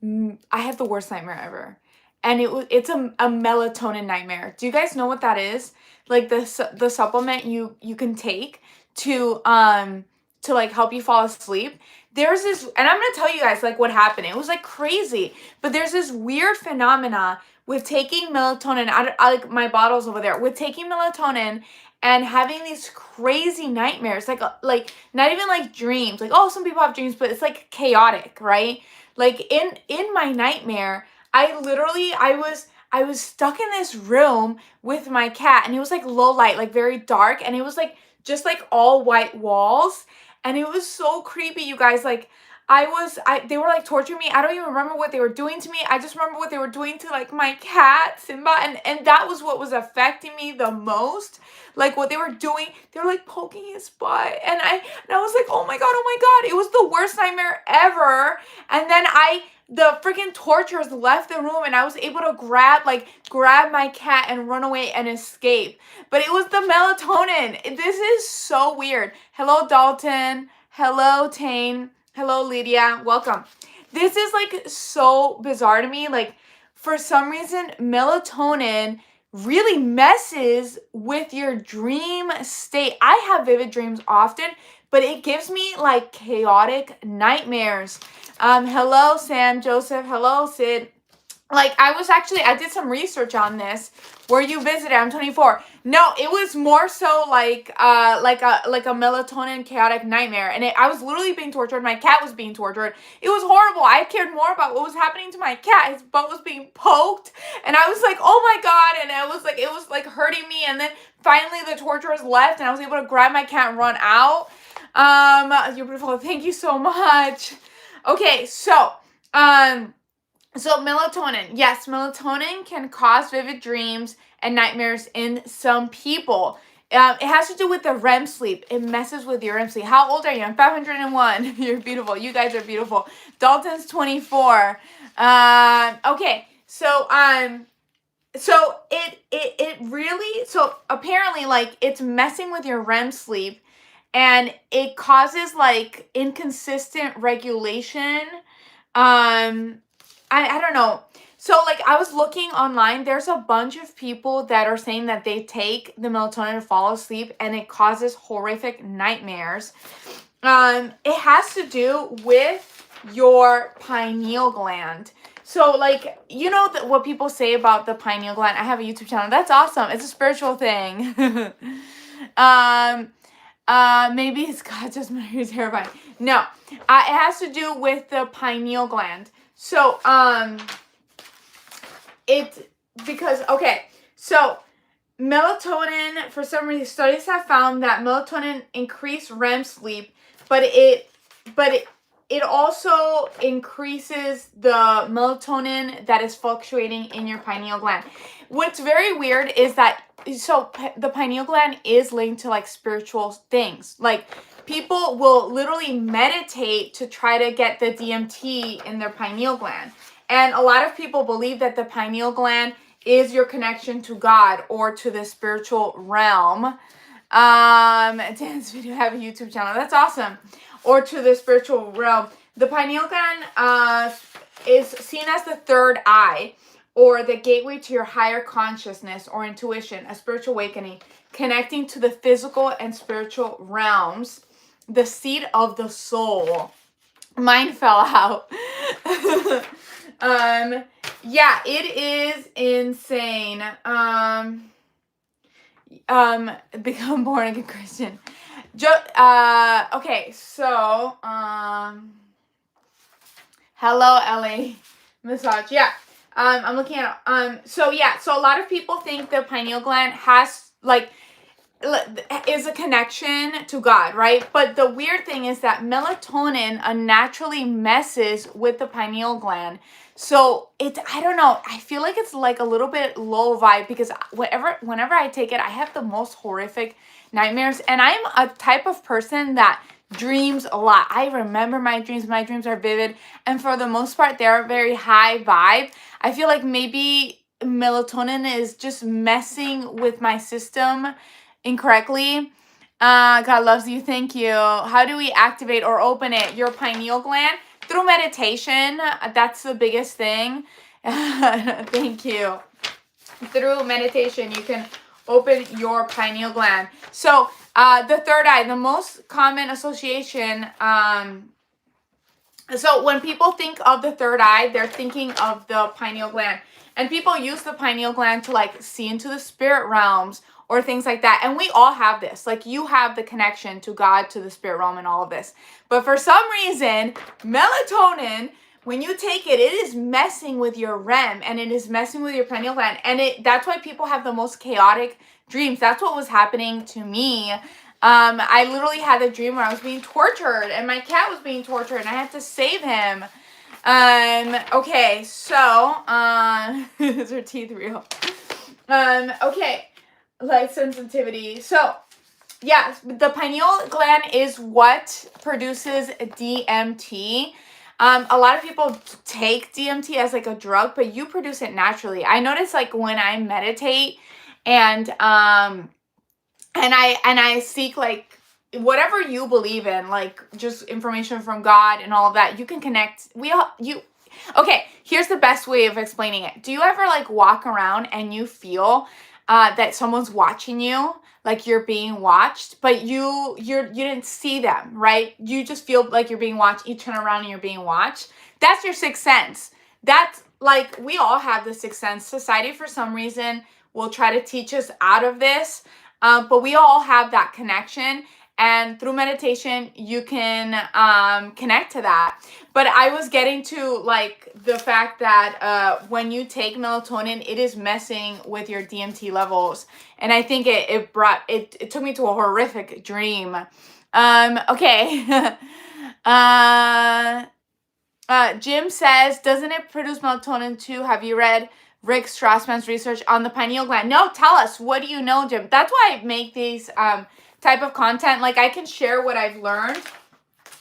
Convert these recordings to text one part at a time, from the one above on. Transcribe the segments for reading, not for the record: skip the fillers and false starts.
I had the worst nightmare ever. And it's a melatonin nightmare. Do you guys know what that is? Like the supplement you can take to like help you fall asleep. There's this, and I'm gonna tell you guys like what happened. It was like crazy, but there's this weird phenomena with taking melatonin. I like my bottles over there with taking melatonin and having these crazy nightmares, like not even like dreams. Like, oh, some people have dreams, but it's like chaotic, right? Like in my nightmare, I was stuck in this room with my cat, and it was like low light, like very dark, and it was like just like all white walls, and it was so creepy, you guys. Like I they were like torturing me. I don't even remember what they were doing to me. I just remember what they were doing to like my cat Simba, and that was what was affecting me the most. Like what they were doing, they were like poking his butt, and I was like, oh my god, oh my god, it was the worst nightmare ever. And then the freaking torturers left the room, and I was able to grab my cat and run away and escape. But it was the melatonin. This is so weird. Hello, Dalton. Hello, Tane. Hello, Lydia. Welcome. This is like so bizarre to me. Like, for some reason, melatonin really messes with your dream state. I have vivid dreams often, but it gives me like chaotic nightmares. Hello, Sam, Joseph. Hello, Sid. Like I did some research on this. Where you visited, I'm 24. No, it was more so like a melatonin chaotic nightmare, and I was literally being tortured. My cat was being tortured. It was horrible. I cared more about what was happening to my cat. His butt was being poked, and I was like, oh my god, and it was like hurting me. And then finally the torturers left, and I was able to grab my cat and run out. You're beautiful. Thank you so much. Okay, so melatonin. Yes, melatonin can cause vivid dreams and nightmares in some people. It has to do with the REM sleep. It messes with your REM sleep. How old are you? I'm 501. You're beautiful. You guys are beautiful. Dalton's 24. Okay. So it really, so apparently like it's messing with your REM sleep, and it causes like inconsistent regulation. I don't know. So like I was looking online, there's a bunch of people that are saying that they take the melatonin to fall asleep and it causes horrific nightmares. It has to do with your pineal gland. So like, you know what people say about the pineal gland. I have a YouTube channel. That's awesome. It's a spiritual thing. Maybe it's God just marries terrifying. No, it has to do with the pineal gland. So, so melatonin, for some reason, studies have found that melatonin increase REM sleep, but it also increases the melatonin that is fluctuating in your pineal gland. What's very weird is that, the pineal gland is linked to like spiritual things. Like people will literally meditate to try to get the DMT in their pineal gland. And a lot of people believe that the pineal gland is your connection to God or to the spiritual realm. Dan's video have a YouTube channel. That's awesome. Or to the spiritual realm. The pineal gland is seen as the third eye, or the gateway to your higher consciousness or intuition, a spiritual awakening, connecting to the physical and spiritual realms, the seat of the soul. Mine fell out. Yeah, it is insane. Become born again Christian. Okay, so, hello, Ellie. Massage, yeah. I'm looking at, so a lot of people think the pineal gland has, like, is a connection to God, right? But the weird thing is that melatonin naturally messes with the pineal gland. So I don't know, I feel like it's like a little bit low vibe, because whenever I take it, I have the most horrific nightmares. And I'm a type of person that dreams a lot. I remember my dreams. My dreams are vivid, and for the most part, they're very high vibe. I feel like maybe melatonin is just messing with my system incorrectly. God loves you. Thank you. How do we activate or open it? Your pineal gland. through meditation, that's the biggest thing. Thank you. Through meditation, you can open your pineal gland. So the third eye, the most common association. So when people think of the third eye, they're thinking of the pineal gland. And people use the pineal gland to like see into the spirit realms or things like that. And we all have this. Like you have the connection to God, to the spirit realm and all of this. But for some reason, melatonin, when you take it, it is messing with your REM and it is messing with your pineal gland. And that's why people have the most chaotic dreams. That's what was happening to me. I literally had a dream where I was being tortured and my cat was being tortured and I had to save him. Okay, so, is her teeth real? Okay, light sensitivity. So, yes, the pineal gland is what produces DMT. A lot of people take DMT as like a drug, but you produce it naturally. I notice like when I meditate and I seek like whatever you believe in, like just information from God and all of that, you can connect. Okay, here's the best way of explaining it. Do you ever like walk around and you feel that someone's watching you, like you're being watched, but you didn't see them, right? You just feel like you're being watched. You turn around and you're being watched. That's your sixth sense. That's like, we all have the sixth sense. Society, for some reason, will try to teach us out of this. But we all have that connection, and through meditation, you can connect to that. But I was getting to like the fact that when you take melatonin, it is messing with your DMT levels, and I think it took me to a horrific dream. Okay. Jim says, doesn't it produce melatonin too? Have you read Rick Strassman's research on the pineal gland? No, tell us. What do you know, Jim? That's why I make these type of content. Like I can share what I've learned.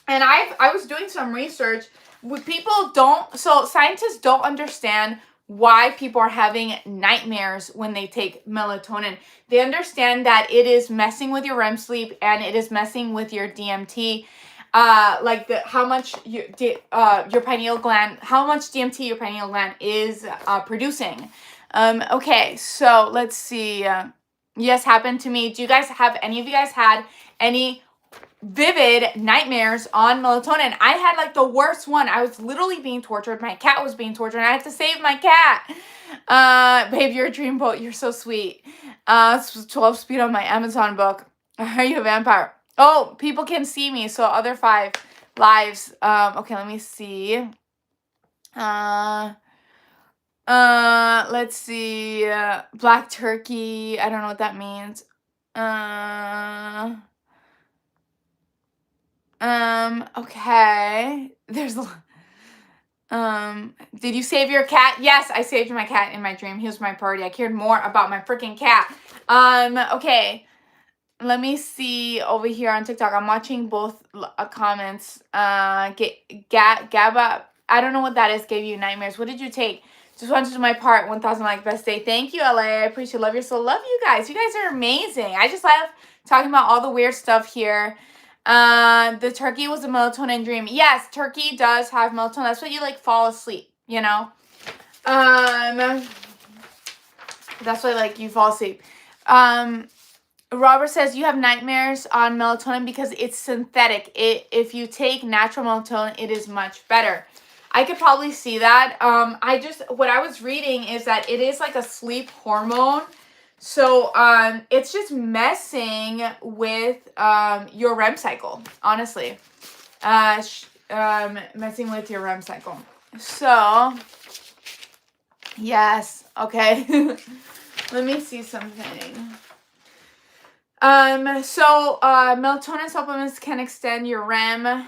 And I was doing some research. Scientists don't understand why people are having nightmares when they take melatonin. They understand that it is messing with your REM sleep and it is messing with your DMT. Like how much your pineal gland, how much DMT your pineal gland is producing. Okay, so let's see. Yes, happened to me. Any of you guys had any vivid nightmares on melatonin? I had like the worst one. I was literally being tortured. My cat was being tortured and I had to save my cat. Babe, you're a dreamboat. You're so sweet. 12 speed on my Amazon book. Are you a vampire? Oh, people can see me. So other 5 lives. Okay, let me see. Let's see. Black turkey. I don't know what that means. Okay. Did you save your cat? Yes, I saved my cat in my dream. He was my priority. I cared more about my freaking cat. Okay. Let me see over here on TikTok. I'm watching both comments. Gaba, I don't know what that is, gave you nightmares. What did you take? Just wanted to do my part. 1,000 like best day. Thank you, LA. I appreciate love your soul. Love you guys. You guys are amazing. I just love talking about all the weird stuff here. The turkey was a melatonin dream. Yes, turkey does have melatonin. That's why you like fall asleep, you know? That's why like you fall asleep. Robert says you have nightmares on melatonin because it's synthetic. If you take natural melatonin, it is much better. I could probably see that. What I was reading is that it is like a sleep hormone. So it's just messing with your REM cycle, honestly. Messing with your REM cycle. So, yes. Okay. Let me see something. Melatonin supplements can extend your REM.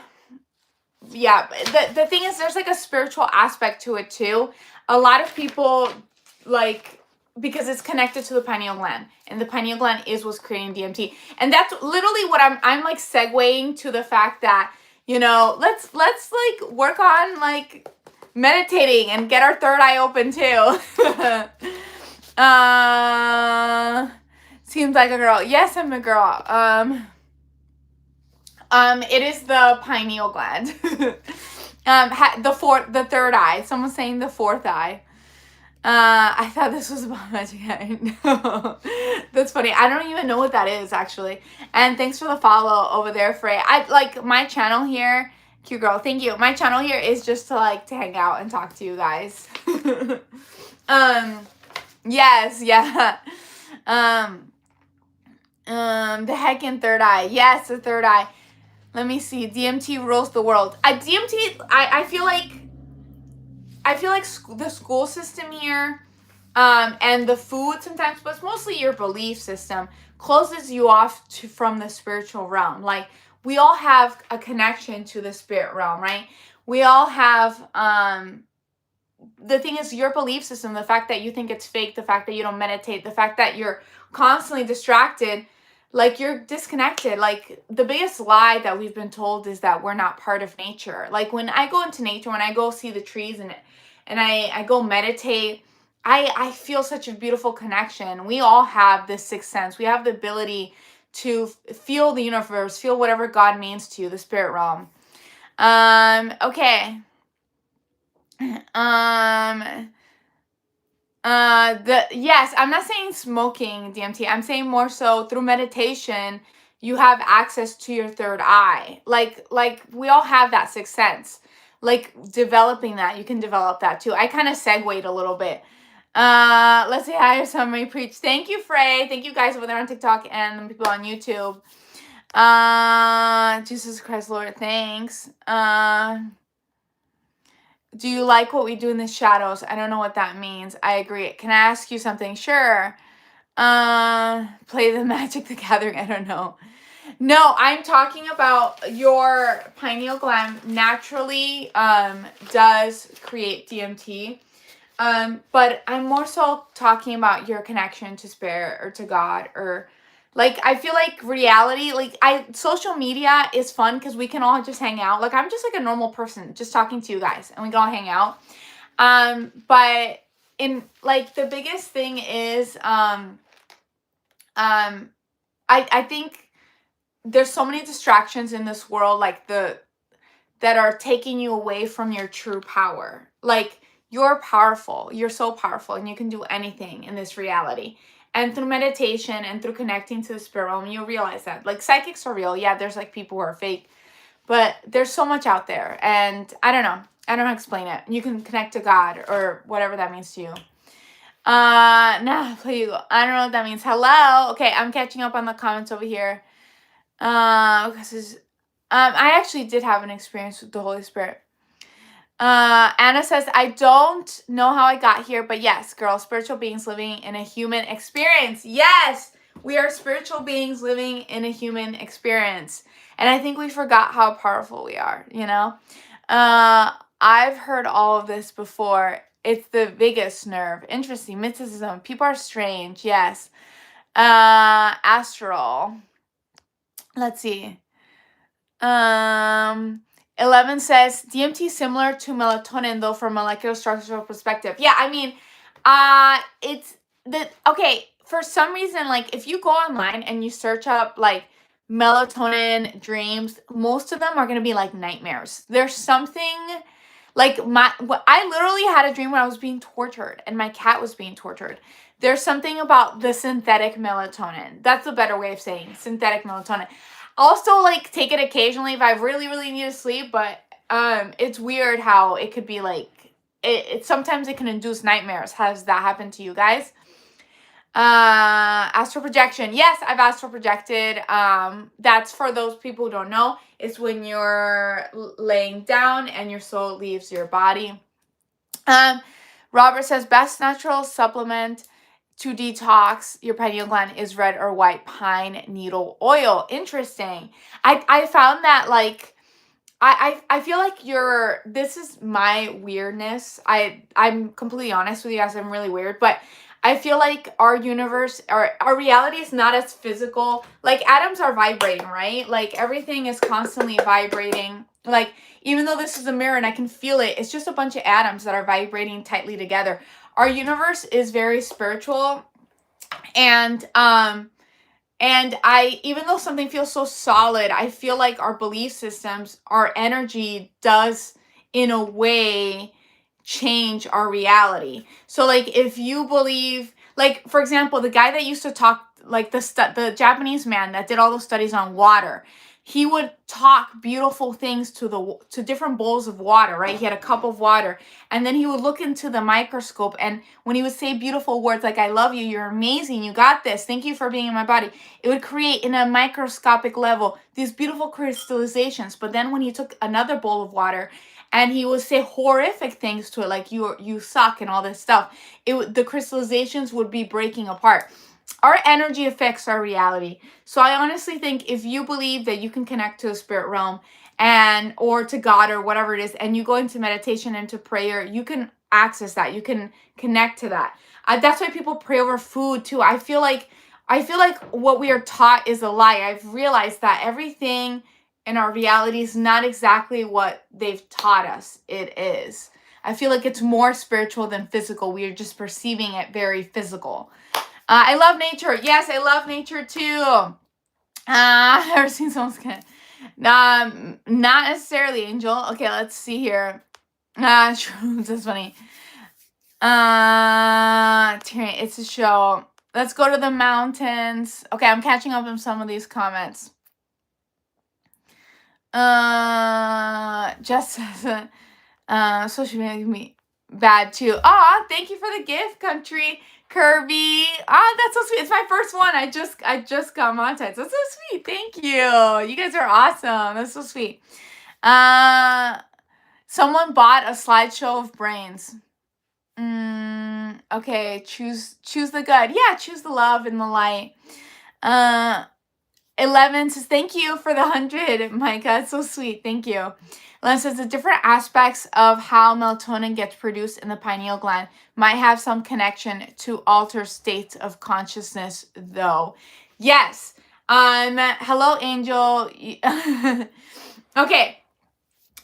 Yeah, the thing is, there's like a spiritual aspect to it too. A lot of people like, because it's connected to the pineal gland, and the pineal gland is what's creating DMT. And that's literally what I'm like segueing to the fact that, you know, let's like work on like meditating and get our third eye open too. Seems like a girl. Yes, I'm a girl. It is the pineal gland. The third eye. Someone's saying the fourth eye. I thought this was about magic eye. No. That's funny. I don't even know what that is, actually. And thanks for the follow over there, Frey. I like my channel here. Cute girl, thank you. My channel here is just to like to hang out and talk to you guys. Yes, yeah. The heckin' third eye. Yes, the third eye. Let me see. DMT rules the world. I feel like the school system here, and the food sometimes, but it's mostly your belief system, closes you off from the spiritual realm. Like, we all have a connection to the spirit realm, right? We all have, the thing is, your belief system, the fact that you think it's fake, the fact that you don't meditate, the fact that you're constantly distracted, like, you're disconnected. Like, the biggest lie that we've been told is that we're not part of nature. Like, when I go into nature, when I go see the trees and I go meditate, I feel such a beautiful connection. We all have this sixth sense. We have the ability to feel the universe, feel whatever God means to you, the spirit realm. Okay. Yes, I'm not saying smoking DMT. I'm saying more so through meditation, you have access to your third eye. Like we all have that sixth sense. Like, developing that, you can develop that too. I kind of segued a little bit. Let's say hi to somebody preach. Thank you, Frey. Thank you guys over there on TikTok and the people on YouTube. Jesus Christ, Lord, thanks. Do you like what we do in the shadows? I don't know what that means. I agree. Can I ask you something? Sure. Play the Magic the Gathering. I don't know. No, I'm talking about your pineal gland naturally does create DMT. But I'm more so talking about your connection to spirit or to God, or like, I feel like reality, like, social media is fun because we can all just hang out. Like, I'm just like a normal person just talking to you guys and we can all hang out. But in like, the biggest thing is, I think there's so many distractions in this world, like that are taking you away from your true power. Like, you're powerful. You're so powerful, and you can do anything in this reality. And through meditation and through connecting to the spirit realm, you'll realize that. Like, psychics are real. Yeah, there's like people who are fake, but there's so much out there. And I don't know. I don't know how to explain it. You can connect to God or whatever that means to you. Nah, please. I don't know what that means. Hello. Okay, I'm catching up on the comments over here. Because I actually did have an experience with the Holy Spirit. Anna says, I don't know how I got here, but yes, girl, spiritual beings living in a human experience. Yes, we are spiritual beings living in a human experience. And I think we forgot how powerful we are, you know? I've heard all of this before. It's the biggest nerve. Interesting. Mysticism. People are strange. Yes. Astral. Let's see. 11 says DMT similar to melatonin, though, from molecular structural perspective. Yeah, I mean, it's okay, for some reason, like, if you go online and you search up like melatonin dreams, most of them are gonna be like nightmares. There's something like I literally had a dream when I was being tortured and my cat was being tortured. There's something about the synthetic melatonin. That's a better way of saying synthetic melatonin. Also, like, take it occasionally if I really, really need to sleep, but it's weird how it could be like, it sometimes it can induce nightmares. Has that happened to you guys? Astral projection. Yes, I've astral projected. That's for those people who don't know. It's when you're laying down and your soul leaves your body. Robert says, best natural supplement to detox your pineal gland is red or white pine needle oil. Interesting. I found that, like, I feel like this is my weirdness. I'm completely honest with you guys. I'm really weird, but I feel like our universe, our reality is not as physical. Like, atoms are vibrating, right? Like, everything is constantly vibrating. Like, even though this is a mirror and I can feel it, it's just a bunch of atoms that are vibrating tightly together. Our universe is very spiritual, and even though something feels so solid, I feel like our belief systems, our energy does in a way, change our reality. So like if you believe, like for example, the guy that used to talk, like the Japanese man that did all those studies on water, he would talk beautiful things to different bowls of water, right? He had a cup of water, and then he would look into the microscope, and when he would say beautiful words like, I love you, you're amazing, you got this, thank you for being in my body, it would create in a microscopic level these beautiful crystallizations. But then when he took another bowl of water and he would say horrific things to it, like you suck and all this stuff, the crystallizations would be breaking apart. Our energy affects our reality. So I honestly think if you believe that you can connect to the spirit realm and or to God or whatever it is, and you go into meditation, into prayer, you can access that. You can connect to that. That's why people pray over food too. I feel like what we are taught is a lie. I've realized that everything in our reality is not exactly what they've taught us it is. I feel like it's more spiritual than physical. We are just perceiving it very physical. I love nature. Yes, I love nature too. I've never seen someone skin. Not necessarily, Angel. Okay, let's see here. Shrooms, that's funny. Tyrion, it's a show. Let's go to the mountains. Okay, I'm catching up on some of these comments. Just says, social media can be bad too. Aw, thank you for the gift, country. Kirby. That's so sweet. It's my first one. I just got monetized. That's so sweet. Thank you. You guys are awesome. That's so sweet. Someone bought a slideshow of brains. Okay, choose the good. Yeah, choose the love and the light. 11 says, thank you for the 100, Micah. It's so sweet. Thank you. 11 says, the different aspects of how melatonin gets produced in the pineal gland might have some connection to altered states of consciousness, though. Yes. Hello, Angel. Okay.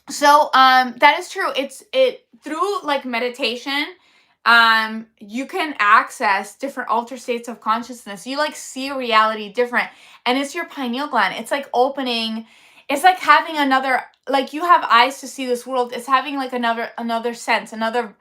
So, that is true. It through like meditation, you can access different altered states of consciousness. You like see reality different, and it's your pineal gland. It's like opening. It's like having another, like you have eyes to see this world. It's having like another sense, another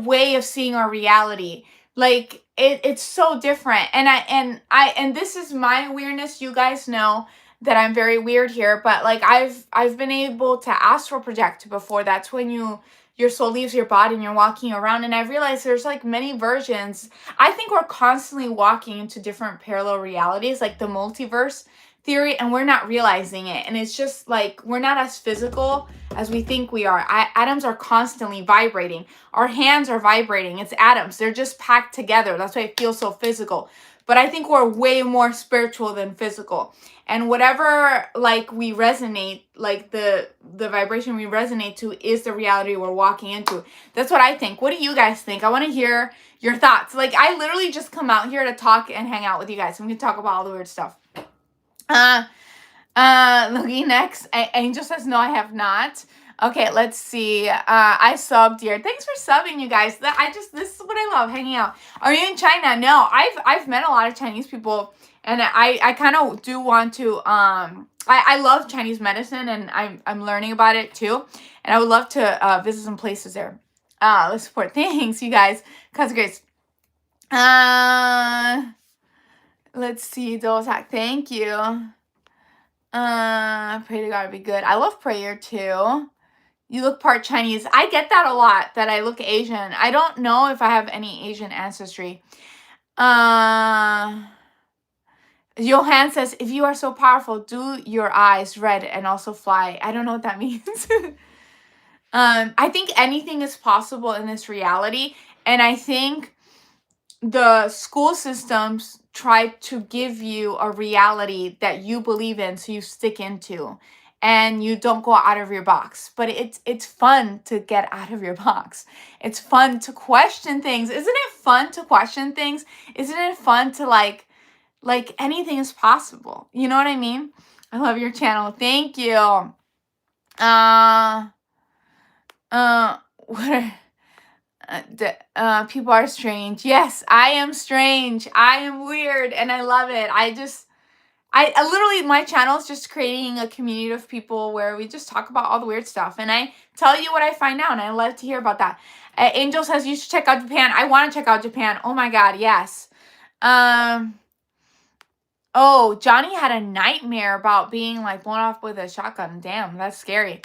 way of seeing our reality. Like it's so different. And this is my weirdness. You guys know that I'm very weird here, but like I've been able to astral project before. That's when your soul leaves your body and you're walking around, and I realized there's like many versions. I think we're constantly walking into different parallel realities, like the multiverse theory, and we're not realizing it. And it's just like we're not as physical as we think we are. Atoms are constantly vibrating. Our hands are vibrating. It's atoms. They're just packed together. That's why it feels so physical. But I think we're way more spiritual than physical. And whatever like we resonate, like the vibration we resonate to is the reality we're walking into. That's what I think. What do you guys think? I want to hear your thoughts. Like I literally just come out here to talk and hang out with you guys. We can talk about all the weird stuff. Looking next. Angel says no, I have not. Okay, let's see. I subbed here. Thanks for subbing, you guys. This is what I love, hanging out. Are you in China? No, I've met a lot of Chinese people, and I kind of do want to. I love Chinese medicine, and I'm learning about it too, and I would love to visit some places there. Let's support. Thanks, you guys. Cause Grace. Let's see. Double attack. Thank you. Pray to God to be good. I love prayer too. You look part Chinese. I get that a lot, that I look Asian. I don't know if I have any Asian ancestry. Johan says, if you are so powerful, do your eyes red and also fly. I don't know what that means. I think anything is possible in this reality. And I think the school systems try to give you a reality that you believe in, so you stick into, and you don't go out of your box. But it's fun to get out of your box. It's fun to question things. Isn't it fun to question things? Isn't it fun to like anything is possible? You know what I mean? I love your channel. Thank you. People are strange. Yes, I am strange. I am weird, and I love it. I literally, my channel is just creating a community of people where we just talk about all the weird stuff, and I tell you what I find out, and I love to hear about that. Angel says you should check out Japan. I want to check out Japan. Oh my God, yes. Oh, Johnny had a nightmare about being like blown off with a shotgun. Damn, that's scary.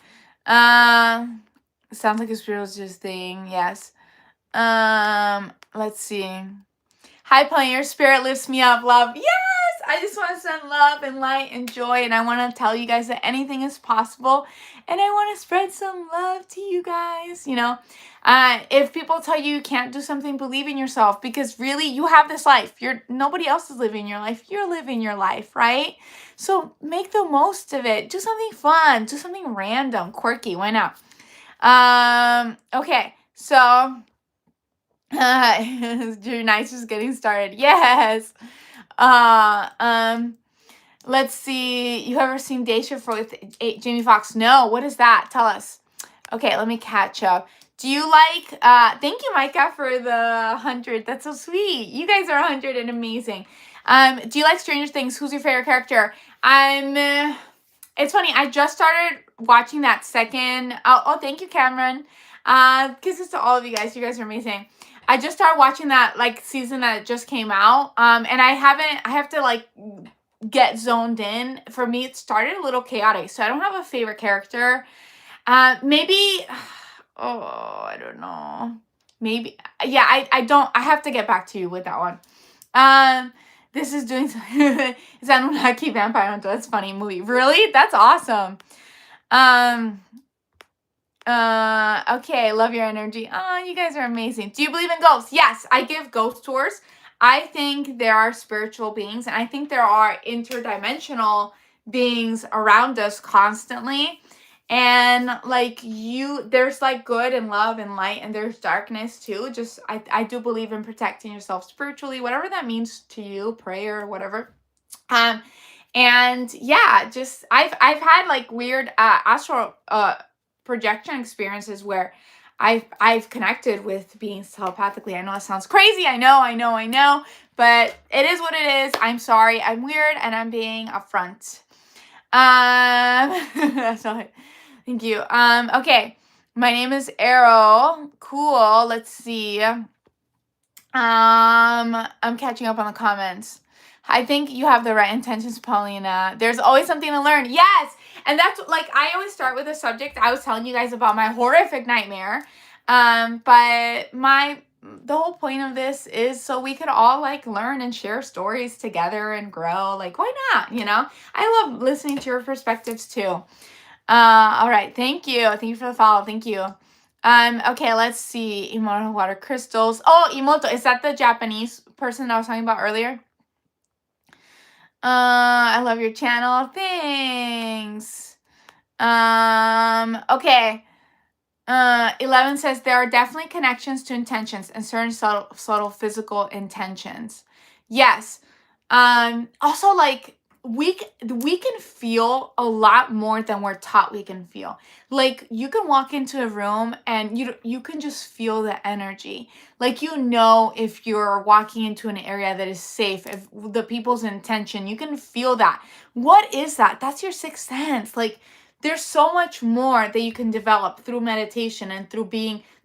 Sounds like a spiritual thing. Yes. Let's see. Hi, Pauline, your spirit lifts me up, love. Yes! I just want to send love and light and joy, and I want to tell you guys that anything is possible, and I want to spread some love to you guys, you know? If people tell you you can't do something, believe in yourself, because really, you have this life. Nobody else is living your life. You're living your life, right? So make the most of it. Do something fun. Do something random, quirky. Why not? Okay, so... your night's just getting started. Yes. Let's see. You ever seen Day Shift with Jamie Foxx? No. What is that? Tell us. Okay, let me catch up. Do you like, thank you, Micah, for the 100. That's so sweet. You guys are 100 and amazing. Do you like Stranger Things? Who's your favorite character? It's funny. I just started watching that second. Oh, thank you, Cameron. Kisses to all of you guys. You guys are amazing. I just started watching that like season that just came out. And I have to like get zoned in. For me, it started a little chaotic. So I don't have a favorite character. Maybe, oh, I don't know. Maybe, yeah, I don't, I have to get back to you with that one. This is doing, is Anunnaki Vampire Hunter? That's a funny movie. Really? That's awesome. Okay, love your energy. Oh, you guys are amazing. Do you believe in ghosts? Yes, I give ghost tours. I think there are spiritual beings, and I think there are interdimensional beings around us constantly. And like there's like good and love and light, and there's darkness too. Just I do believe in protecting yourself spiritually, whatever that means to you, prayer, whatever. And yeah, just I've had like weird astral projection experiences where I've connected with beings telepathically. I know that sounds crazy. I know, but it is what it is. I'm sorry. I'm weird and I'm being upfront. So, thank you. Okay. My name is Arrow. Cool. Let's see. I'm catching up on the comments. I think you have the right intentions, Paulina. There's always something to learn. Yes. And that's like, I always start with a subject. I was telling you guys about my horrific nightmare. But the whole point of this is so we could all like learn and share stories together and grow. Like, why not? You know, I love listening to your perspectives too. All right. Thank you. Thank you for the follow. Thank you. Okay, let's see. Immortal water crystals. Oh, Imoto. Is that the Japanese person I was talking about earlier? I love your channel. Thanks. Okay. 11 says there are definitely connections to intentions and certain subtle physical intentions. Yes. Also like we can feel a lot more than we're taught we can feel. Like you can walk into a room and you can just feel the energy. Like if you're walking into an area that is safe, if the people's intention, you can feel that. What is that? That's your sixth sense. Like there's so much more that you can develop through meditation and through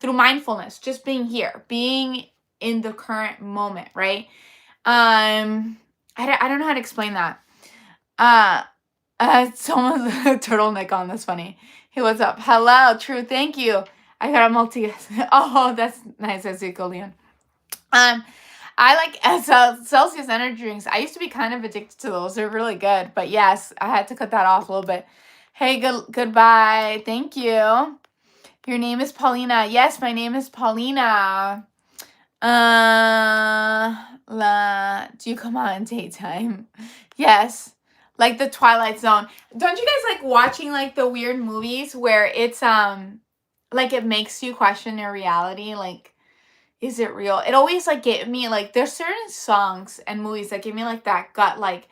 mindfulness, just being here, being in the current moment, right? I don't know how to explain that. Someone's a turtleneck on. That's funny. Hey, what's up? Hello, True. Thank you. I got a multi. Oh, that's nice. That's Leon. I like Celsius energy drinks. I used to be kind of addicted to those. They're really good. But yes, I had to cut that off a little bit. Hey, goodbye. Thank you. Your name is Paulina. Yes, my name is Paulina. Do you come out in daytime? Yes. Like the Twilight Zone. Don't you guys like watching like the weird movies where it's like it makes you question your reality? Like, is it real? It always like gave me like there's certain songs and movies that give me like that gut like,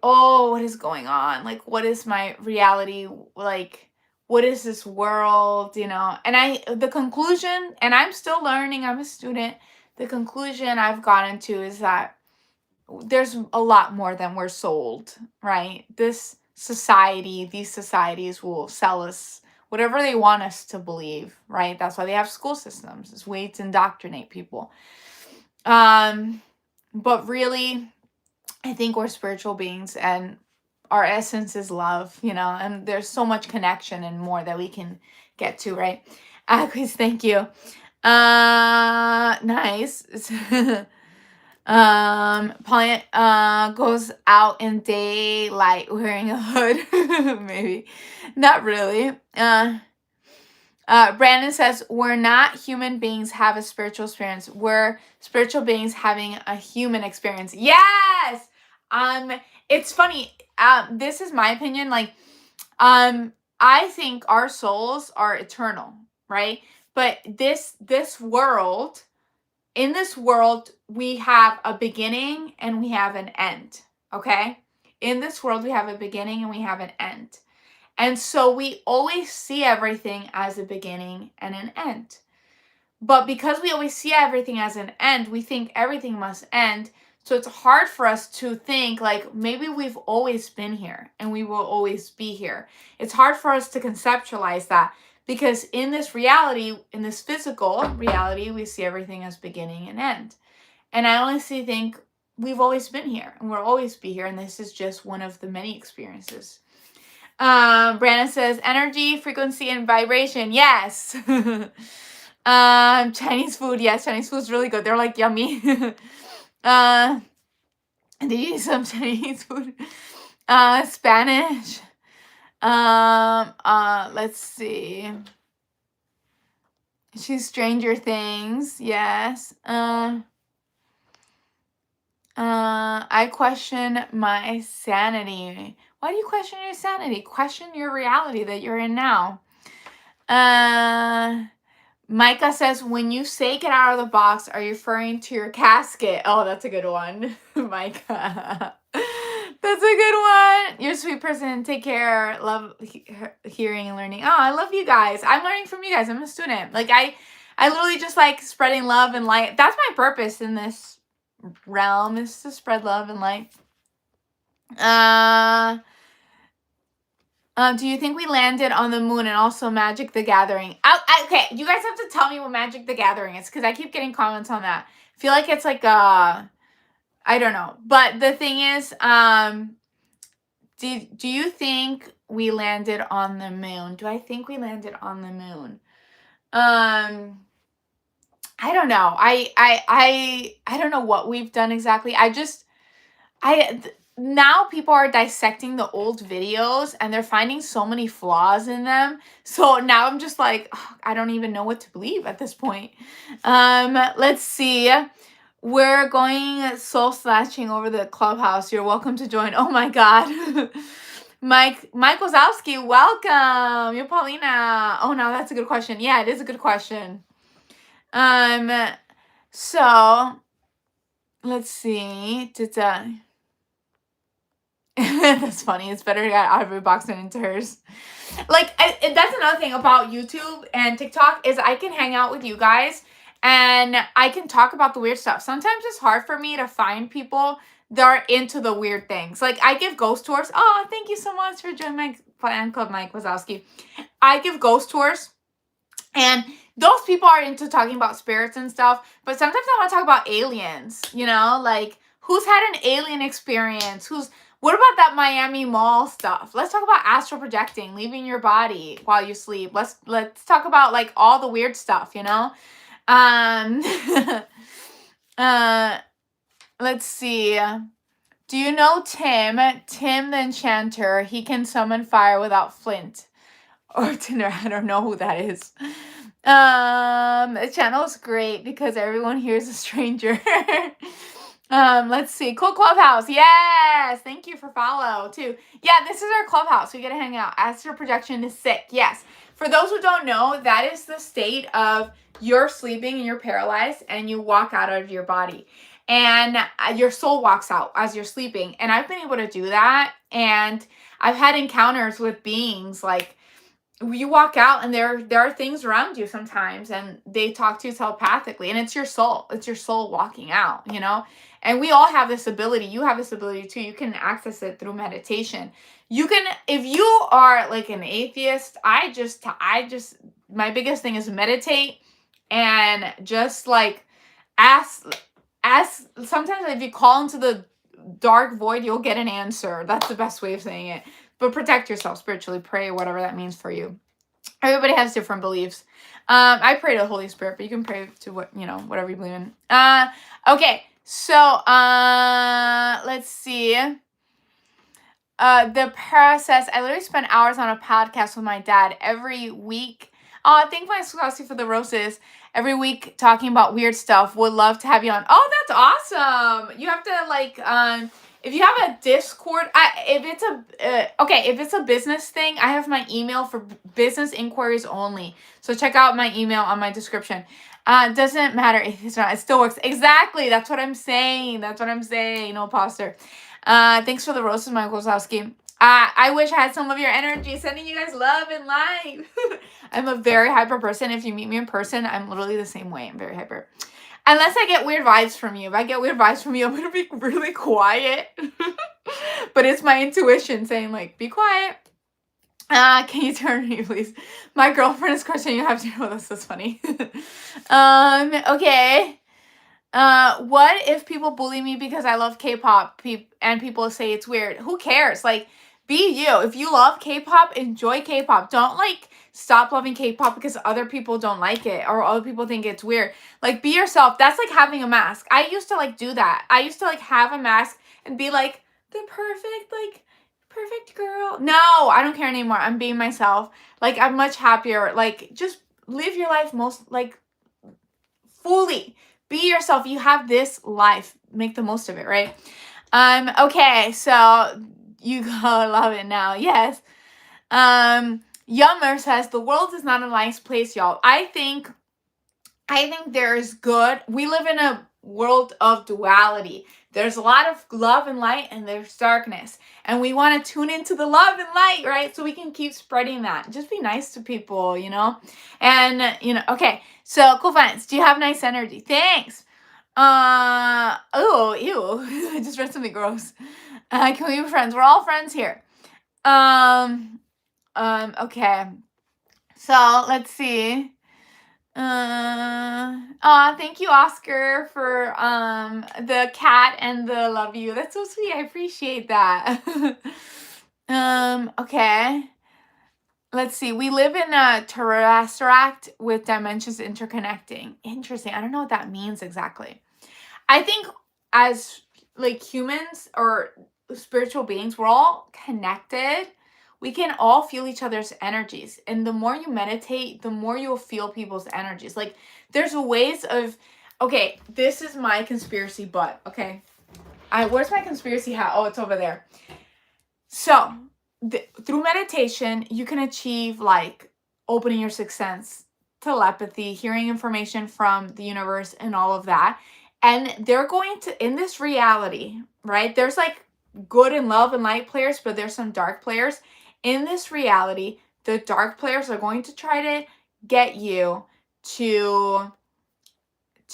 oh, what is going on? Like, what is my reality? Like, what is this world? You know? And the conclusion, and I'm still learning, I'm a student. The conclusion I've gotten to is that there's a lot more than we're sold, right? These societies will sell us whatever they want us to believe, right? That's why they have school systems. It's way to indoctrinate people. But really, I think we're spiritual beings, and our essence is love, and there's so much connection and more that we can get to, right? Chris, thank you. Nice. Polly goes out in daylight wearing a hood. Maybe. Not really. Brandon says, we're not human beings have a spiritual experience. We're spiritual beings having a human experience. Yes! It's funny. This is my opinion. Like, I think our souls are eternal, right? But in this world, we have a beginning and we have an end, okay? In this world, we have a beginning and we have an end. And so we always see everything as a beginning and an end. But because we always see everything as an end, we think everything must end. So it's hard for us to think like maybe we've always been here and we will always be here. It's hard for us to conceptualize that because in this reality, in this physical reality, we see everything as beginning and end. And I honestly think we've always been here and we'll always be here. And this is just one of the many experiences. Brandon says energy, frequency, and vibration. Yes. Chinese food. Yes, Chinese food's really good. They're like yummy. Did you eat some Chinese food? Spanish. Let's see. She's Stranger Things. Yes. I question my sanity. Why do you question your sanity? Question your reality that you're in now. Micah says, when you say get out of the box, are you referring to your casket? Oh, that's a good one, Micah. That's a good one. You're a sweet person. Take care. Love hearing and learning. Oh, I love you guys. I'm learning from you guys. I'm a student. Like I literally just like spreading love and light. That's my purpose in this realm, is to spread love and light. Do you think we landed on the moon and also Magic the Gathering? Okay, you guys have to tell me what Magic the Gathering is because I keep getting comments on that. I feel like it's like I don't know. But the thing is, do you think we landed on the moon? Do I think we landed on the moon? I don't know. I don't know what we've done exactly. Now people are dissecting the old videos and they're finding so many flaws in them. So now I'm just like, I don't even know what to believe at this point. Let's see. We're going soul snatching over the clubhouse. You're welcome to join. Oh my God. Mike Wazowski, welcome. You're Paulina. Oh, no, that's a good question. Yeah, it is a good question. So let's see. That's funny. It's better to get out of your box than into hers. Like, that's another thing about YouTube and TikTok is I can hang out with you guys and I can talk about the weird stuff. Sometimes it's hard for me to find people that are into the weird things. Like, I give ghost tours. Oh, thank you so much for joining my fan club, Mike Wazowski. I give ghost tours. And those people are into talking about spirits and stuff. But sometimes I want to talk about aliens, like who's had an alien experience? What about that Miami Mall stuff? Let's talk about astral projecting, leaving your body while you sleep. Let's talk about like all the weird stuff, Let's see. Do you know Tim the Enchanter? He can summon fire without flint or tinder. I don't know who that is. The channel is great because everyone here is a stranger. Let's see. Cool Clubhouse. Yes. Thank you for follow too. Yeah, this is our clubhouse. We get to hang out. Astral projection is sick. Yes. For those who don't know, that is the state of you're sleeping and you're paralyzed and you walk out of your body and your soul walks out as you're sleeping. And I've been able to do that. And I've had encounters with beings like you walk out and there are things around you sometimes, and they talk to you telepathically, and it's your soul. It's your soul walking out, you know? And we all have this ability. You have this ability too. You can access it through meditation. You can, if you are like an atheist, I just my biggest thing is meditate, and just like ask sometimes if you call into the dark void, you'll get an answer. That's the best way of saying it. But protect yourself spiritually, pray, whatever that means for you. Everybody has different beliefs. I pray to the Holy Spirit, but you can pray to whatever you believe in. Okay, so let's see. The process. I literally spend hours on a podcast with my dad every week. Thank my Squashy for the roses. Every week talking about weird stuff. Would love to have you on. Oh, that's awesome. You have to like if you have a Discord, if it's a business thing, I have my email for business inquiries only. So check out my email on my description. Doesn't matter if it's not, it still works. Exactly. That's what I'm saying. No imposter. Thanks for the roses, Michael Wazowski. I wish I had some of your energy. Sending you guys love and light. I'm a very hyper person. If you meet me in person, I'm literally the same way. I'm very hyper. Unless I get weird vibes from you. If I get weird vibes from you, I'm going to be really quiet. But it's my intuition saying, like, be quiet. Can you turn me, please? My girlfriend is questioning. You have to know this. That's funny. Okay. What if people bully me because I love K-pop and people say it's weird? Who cares? Like, be you. If you love K-pop, enjoy K-pop. Don't like stop loving K-pop because other people don't like it or other people think it's weird. Like, be yourself. That's like having a mask. I used to like do that. I used to like have a mask and be like the perfect girl. No, I don't care anymore. I'm being myself. Like, I'm much happier. Like, just live your life most like fully. Be yourself. You have this life. Make the most of it, right? Okay, so you gotta love it now. Yes. Yummer says the world is not a nice place, y'all. I think there's good. We live in a world of duality. There's a lot of love and light, and there's darkness. And we want to tune into the love and light, right? So we can keep spreading that. Just be nice to people, you know? And, okay. So, cool friends. Do you have nice energy? Thanks. Oh, ew. I just read something gross. Can we be friends? We're all friends here. Okay. So, let's see. Thank you, Oscar, for the cat and the love you. That's so sweet. I appreciate that. Okay. Let's see. We live in a terrastract with dimensions interconnecting. Interesting. I don't know what that means exactly. I think as like humans or spiritual beings, we're all connected. We can all feel each other's energies. And the more you meditate, the more you'll feel people's energies. Like, there's ways of, okay, this is my conspiracy butt, okay? Where's my conspiracy hat? Oh, it's over there. So, through meditation, you can achieve, like, opening your sixth sense, telepathy, hearing information from the universe, and all of that. And they're going to, in this reality, right? There's, like, good and love and light players, but there's some dark players. In this reality, the dark players are going to try to get you to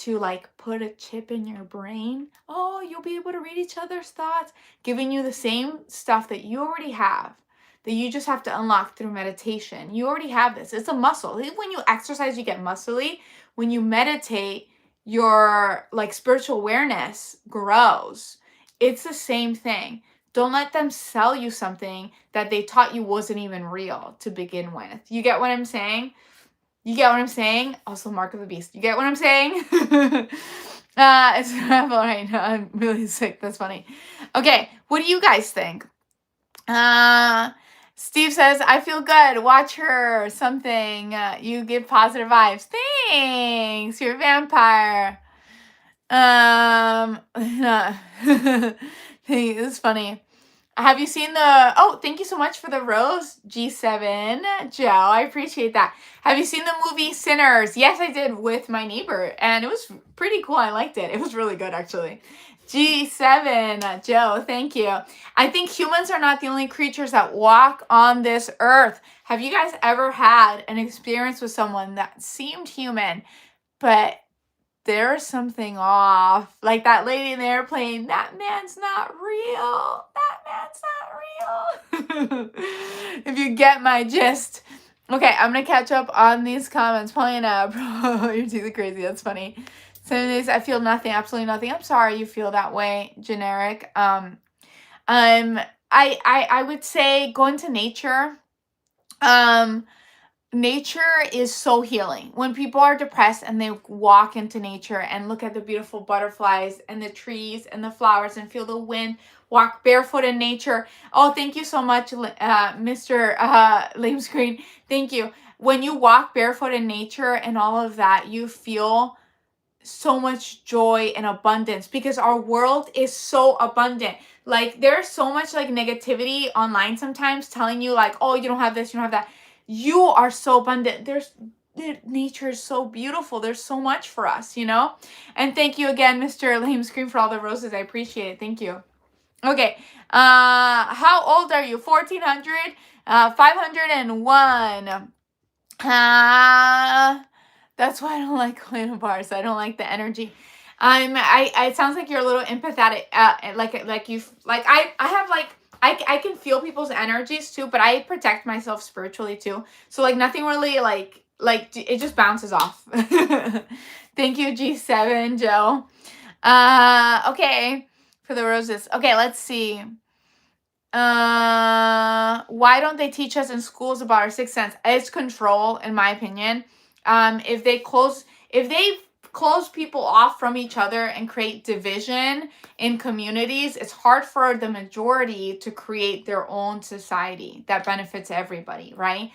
like put a chip in your brain. Oh, you'll be able to read each other's thoughts, giving you the same stuff that you already have, that you just have to unlock through meditation. You already have this. It's a muscle. When you exercise, you get muscly. When you meditate, your like spiritual awareness grows. It's the same thing. Don't let them sell you something that they taught you wasn't even real to begin with. You get what I'm saying? Also, Mark of the Beast. You get what I'm saying? It's all right now. I'm really sick. That's funny. Okay, what do you guys think? Steve says, I feel good. Watch her. Something. You give positive vibes. Thanks. You're a vampire. It's funny. Have you seen thank you so much for the rose, G7, Joe. I appreciate that. Have you seen the movie Sinners? Yes, I did with my neighbor, and it was pretty cool. I liked it. It was really good, actually. G7, Joe, thank you. I think humans are not the only creatures that walk on this earth. Have you guys ever had an experience with someone that seemed human, but there's something off? Like that lady in the airplane, that man's not real. That man's not real. If you get my gist. Okay, I'm gonna catch up on these comments. Paulina, bro, you're too crazy. That's funny. Some days I feel nothing, absolutely nothing. I'm sorry you feel that way, generic. I would say go into nature. Nature is so healing. When people are depressed and they walk into nature and look at the beautiful butterflies and the trees and the flowers and feel the wind, walk barefoot in nature. Oh, thank you so much, Mr. Lame Screen. Thank you. When you walk barefoot in nature and all of that, you feel so much joy and abundance because our world is so abundant. Like there's so much like negativity online sometimes telling you like, oh, you don't have this, you don't have that. You are so abundant. Nature is so beautiful. There's so much for us, you know? And thank you again, Mr. Lame Scream, for all the roses. I appreciate it. Thank you. Okay. How old are you? 1400? 501. That's why I don't like going to bars. I don't like the energy. It sounds like you're a little empathetic. I can feel people's energies too, but I protect myself spiritually too. So like nothing really like it just bounces off. Thank you, G7, Joe. Okay, for the roses. Okay, let's see. Why don't they teach us in schools about our sixth sense? It's control, in my opinion. If they close people off from each other and create division in communities, it's hard for the majority to create their own society that benefits everybody, right?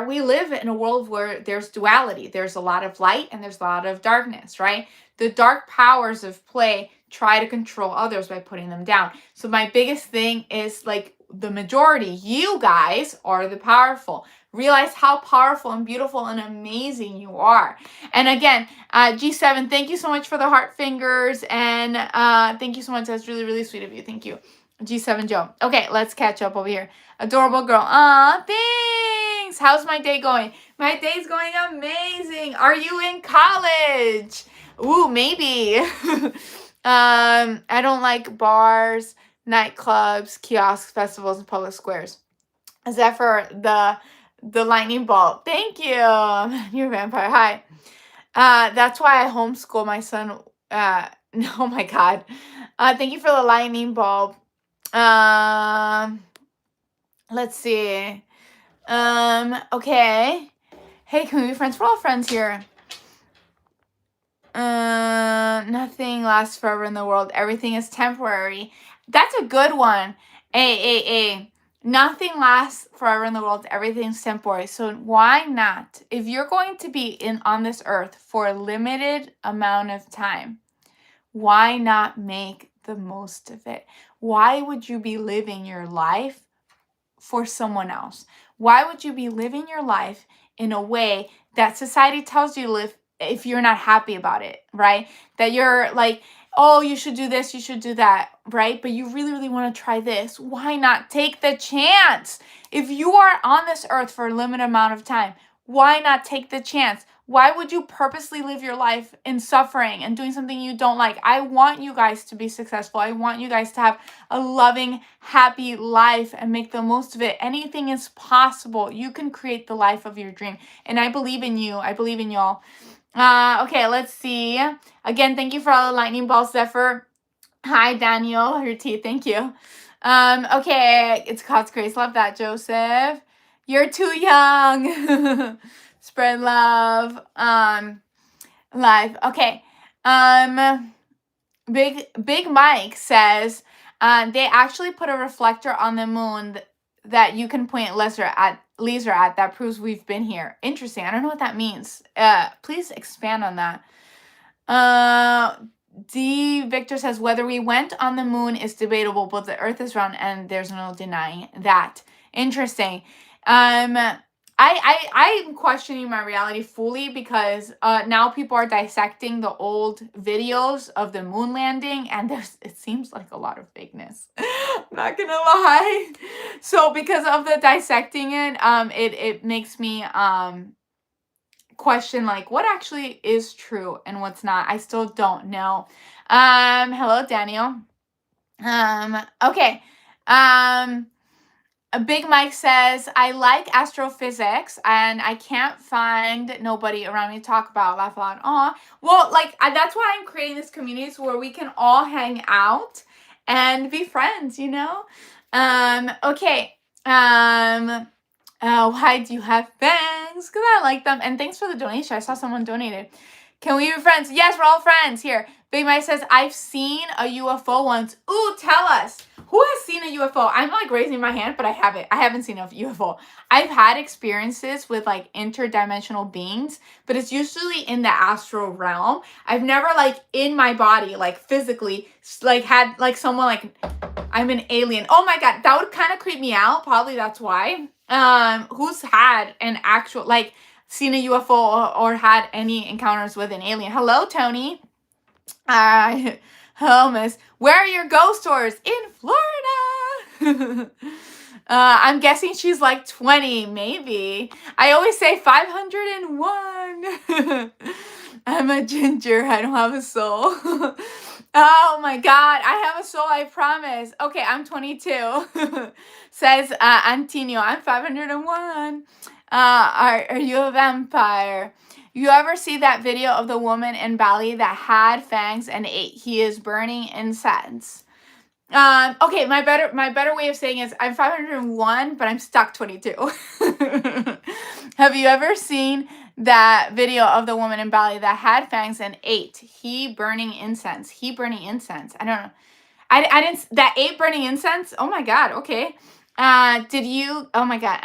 We live in a world where there's duality. There's a lot of light and there's a lot of darkness, right? The dark powers of play try to control others by putting them down. So my biggest thing is like the majority, you guys are the powerful. Realize how powerful and beautiful and amazing you are. And again, G7, thank you so much for the heart fingers. And thank you so much. That's really, really sweet of you. Thank you. G7 Joe. Okay, let's catch up over here. Adorable girl. Aw, thanks. How's my day going? My day's going amazing. Are you in college? Ooh, maybe. I don't like bars, nightclubs, kiosks, festivals, and public squares. Zephyr, the lightning bolt. Thank you. You're a vampire. Hi. That's why I homeschool my son. Oh my God. Thank you for the lightning bulb. Let's see. Okay. Hey, can we be friends? We're all friends here. Nothing lasts forever in the world. Everything is temporary. That's a good one. Nothing lasts forever in the world. Everything's temporary. So why not? If you're going to be on this earth for a limited amount of time, why not make the most of it? Why would you be living your life for someone else? Why would you be living your life in a way that society tells you to live if you're not happy about it, right? That you're like, oh, you should do this, you should do that, right? But you really, really want to try this. Why not take the chance? If you are on this earth for a limited amount of time, why not take the chance? Why would you purposely live your life in suffering and doing something you don't like? I want you guys to be successful. I want you guys to have a loving, happy life and make the most of it. Anything is possible. You can create the life of your dream. And I believe in you. I believe in y'all. Okay, let's see. Again, thank you for all the lightning balls, Zephyr. Hi, Daniel. Your teeth. Thank you. Okay, it's God's grace. Love that, Joseph. You're too young. Spread love. Live. Okay. Big Mike says they actually put a reflector on the moon that you can point laser at that proves we've been here. Interesting. I don't know what that means. Please expand on that. D Victor says whether we went on the moon is debatable, but the earth is round and there's no denying that. Interesting. I'm questioning my reality fully because now people are dissecting the old videos of the moon landing, and it seems like a lot of fakeness. I'm not gonna lie. So because of the dissecting it makes me question like what actually is true and what's not. I still don't know. Hello Daniel. Okay. Big Mike says, I like astrophysics and I can't find nobody around me to talk about. Laugh out. Aw. Well, like, that's why I'm creating this community so where we can all hang out and be friends, you know? Okay. Why do you have bangs? Because I like them. And thanks for the donation. I saw someone donated. Can we be friends? Yes, we're all friends. Here. Big Mike says, I've seen a UFO once. Ooh, tell us. Who has seen a UFO? I'm like raising my hand, but I haven't. I haven't seen a UFO. I've had experiences with like interdimensional beings, but it's usually in the astral realm. I've never like in my body, like physically, like had like someone like I'm an alien. Oh my God, that would kind of creep me out. Probably that's why. Who's had an actual like seen a UFO or had any encounters with an alien? Hello, Tony. Hello, miss. Where are your ghost tours? In Florida. I'm guessing she's like 20, maybe. I always say 501. I'm a ginger. I don't have a soul. Oh my God. I have a soul, I promise. Okay, I'm 22. Says Antonio. I'm 501. Are you a vampire? You ever see that video of the woman in Bali that had fangs and he is burning incense? Okay, my better way of saying is I'm 501, but I'm stuck 22. Have you ever seen that video of the woman in Bali that had fangs and ate? He burning incense. I don't know. I didn't that ate burning incense. Oh my God. Okay. Did you? Oh my God.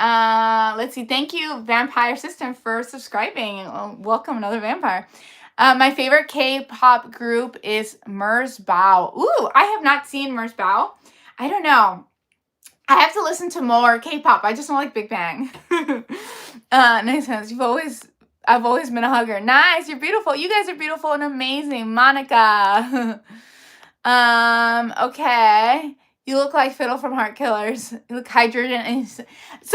Let's see. Thank you, Vampire System, for subscribing. Welcome, another vampire. My favorite K-pop group is Mers Bao. Ooh, I have not seen Mers Bao. I don't know. I have to listen to more K-pop. I just don't like Big Bang. Nice sense. I've always been a hugger. Nice. You're beautiful. You guys are beautiful and amazing. Monica. Okay. You look like Fiddle from Heart Killers. You look hydrogen. So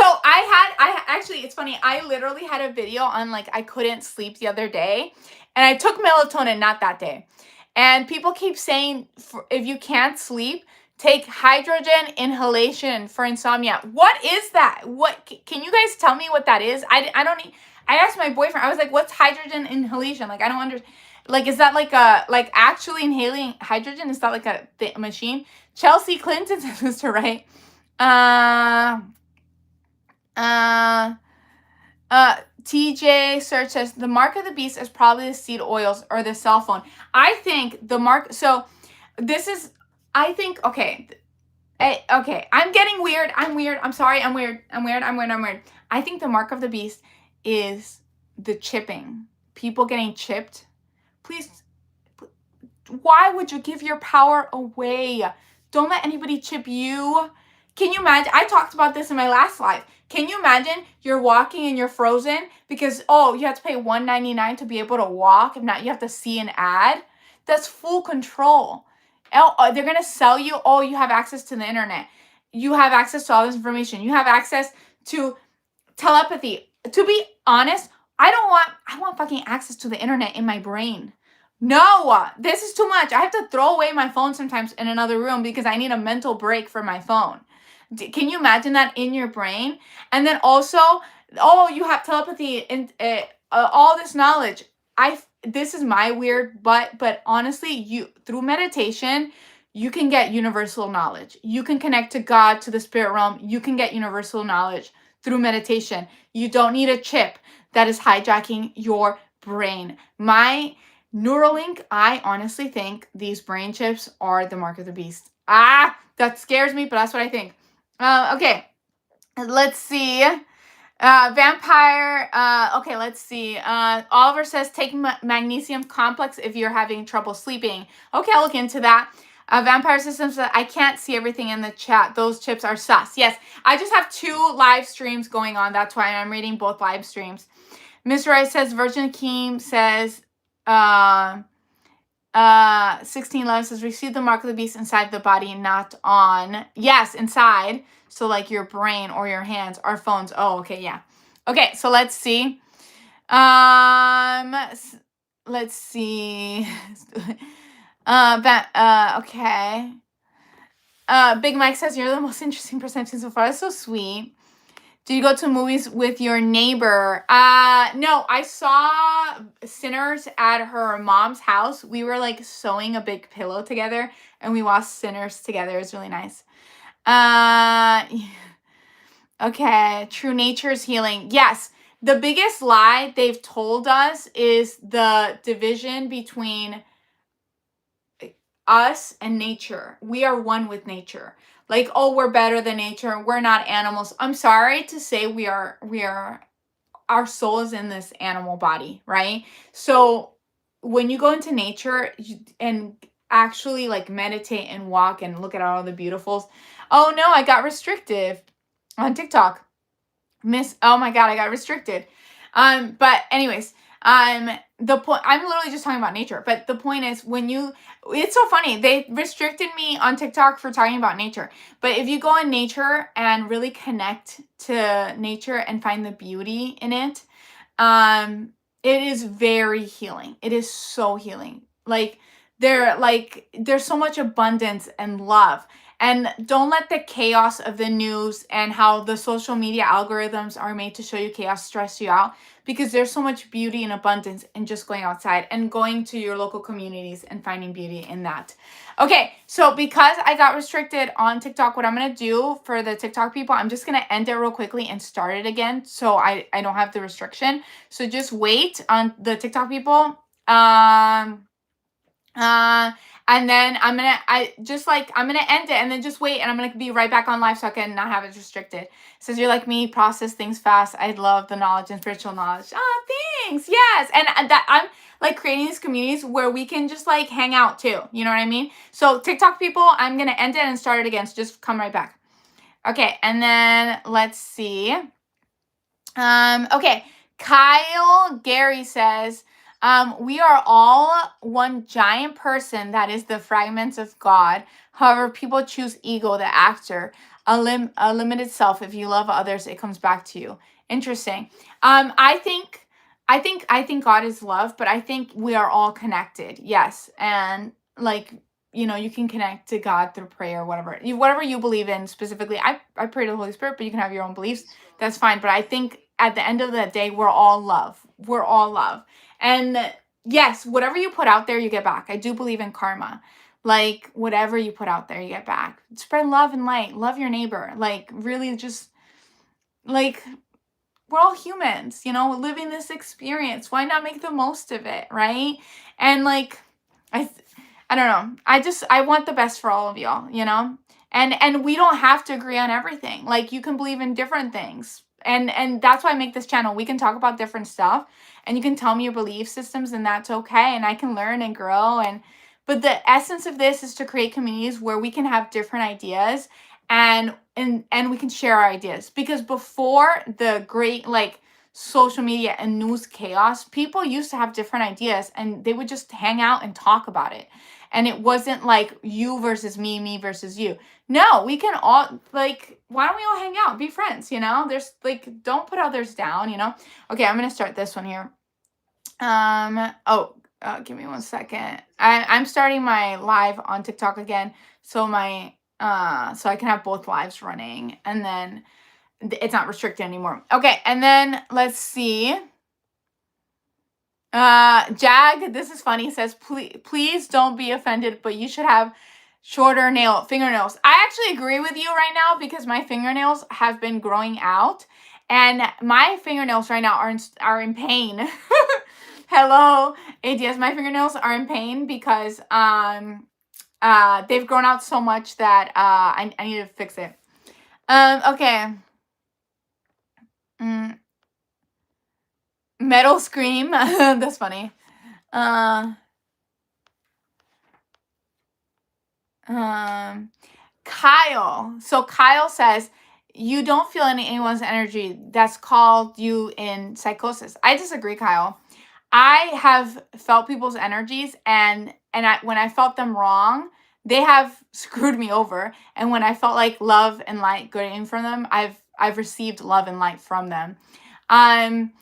I actually, it's funny. I literally had a video on like, I couldn't sleep the other day and I took melatonin, not that day. And people keep saying, if you can't sleep, take hydrogen inhalation for insomnia. What is that? What, can you guys tell me what that is? I asked my boyfriend, I was like, what's hydrogen inhalation? Like, I don't understand. Like, is that like actually inhaling hydrogen? Is that like a machine? Chelsea Clinton's sister, right? TJ Search says the mark of the beast is probably the seed oils or the cell phone. I think the mark, so this is, I think, okay. Okay, I'm getting weird. I'm weird. I'm sorry. I'm weird. I think the mark of the beast is the chipping. People getting chipped. Please, why would you give your power away? Don't let anybody chip you. Can you imagine? I talked about this in my last live. Can you imagine you're walking and you're frozen because, oh, you have to pay $1.99 to be able to walk. If not, you have to see an ad. That's full control. Oh, they're going to sell you, oh, you have access to the internet. You have access to all this information. You have access to telepathy. To be honest, I want fucking access to the internet in my brain. No, this is too much. I have to throw away my phone sometimes in another room because I need a mental break for my phone. Can you imagine that in your brain? And then also, oh, you have telepathy and all this knowledge. This is my weird, but honestly, through meditation, you can get universal knowledge. You can connect to God, to the spirit realm. You can get universal knowledge through meditation. You don't need a chip that is hijacking your brain. My Neuralink, I honestly think these brain chips are the mark of the beast. That scares me, but that's what I think. Okay, let's see. Vampire, okay, let's see. Oliver says take magnesium complex if you're having trouble sleeping. Okay, I'll look into that. Vampire Systems said, I can't see everything in the chat. Those chips are sus. Yes, I just have 2 live streams going on. That's why I'm reading both live streams. Mr. Rice says, Virgin Keem says, 1611 says, receive the mark of the beast inside the body, not on. Yes, inside. So like your brain or your hands or phones. Oh, okay, yeah. Okay, so let's see. Let's see. Okay. Big Mike says, you're the most interesting person I've seen so far. That's so sweet. Did you go to movies with your neighbor? No, I saw Sinners at her mom's house. We were like sewing a big pillow together and we watched Sinners together. It was really nice. Okay, true nature's healing. Yes, the biggest lie they've told us is the division between us and nature. We are one with nature. Like, oh, we're better than nature. We're not animals. I'm sorry to say we are our soul is in this animal body, right? So when you go into nature and actually like meditate and walk and look at all the beautifuls. Oh no, I got restricted on TikTok. Oh my God, I got restricted. But anyways, the point, I'm literally just talking about nature, but the point is it's so funny. They restricted me on TikTok for talking about nature. But if you go in nature and really connect to nature and find the beauty in it, it is very healing. It is so healing. There's so much abundance and love. And don't let the chaos of the news and how the social media algorithms are made to show you chaos stress you out, because there's so much beauty and abundance in just going outside and going to your local communities and finding beauty in that. Okay, so because I got restricted on TikTok, what I'm going to do for the TikTok people, I'm just going to end it real quickly and start it again so I don't have the restriction. So just wait on the TikTok people. And then I'm gonna end it and then just wait and I'm gonna be right back on live so I can not have it restricted. It says you're like me, process things fast. I love the knowledge and spiritual knowledge. Oh, thanks. Yes. And that I'm like creating these communities where we can just like hang out too. You know what I mean? So TikTok people, I'm gonna end it and start it again. So just come right back. Okay, and then let's see. Okay, Kyle Gary says, we are all one giant person that is the fragments of God. However, people choose ego, the actor, a limited self. If you love others, it comes back to you. Interesting. I think God is love, but I think we are all connected. Yes, and like you can connect to God through prayer, whatever you believe in specifically. I pray to the Holy Spirit, but you can have your own beliefs. That's fine. But I think at the end of the day, we're all love. We're all love. And yes, whatever you put out there, you get back. I do believe in karma. Like whatever you put out there, you get back. Spread love and light. Love your neighbor. Like really just like we're all humans, living this experience. Why not make the most of it, right? And like I don't know. I want the best for all of y'all, And we don't have to agree on everything. Like you can believe in different things. And that's why I make this channel. We can talk about different stuff and you can tell me your belief systems and that's okay. And I can learn and grow. But the essence of this is to create communities where we can have different ideas and we can share our ideas. Because before the great social media and news chaos, people used to have different ideas and they would just hang out and talk about it. And it wasn't like you versus me versus you. No, we can all why don't we all hang out, be friends, There's don't put others down, Okay, I'm gonna start this one here. Give me 1 second. I'm starting my live on TikTok again, so my so I can have both lives running, and then it's not restricted anymore. Okay, and then let's see. Jag, this is funny, says, please don't be offended, but you should have shorter fingernails. I actually agree with you right now because my fingernails have been growing out and my fingernails right now are in pain. Hello, ADS. My fingernails are in pain because they've grown out so much that I need to fix it. Okay. Metal Scream. That's funny. Um, Kyle. So Kyle says, you don't feel anyone's energy. That's called you in psychosis. I disagree, Kyle. I have felt people's energies, and when I felt them wrong, they have screwed me over. And when I felt like love and light getting from them, I've received love and light from them. Um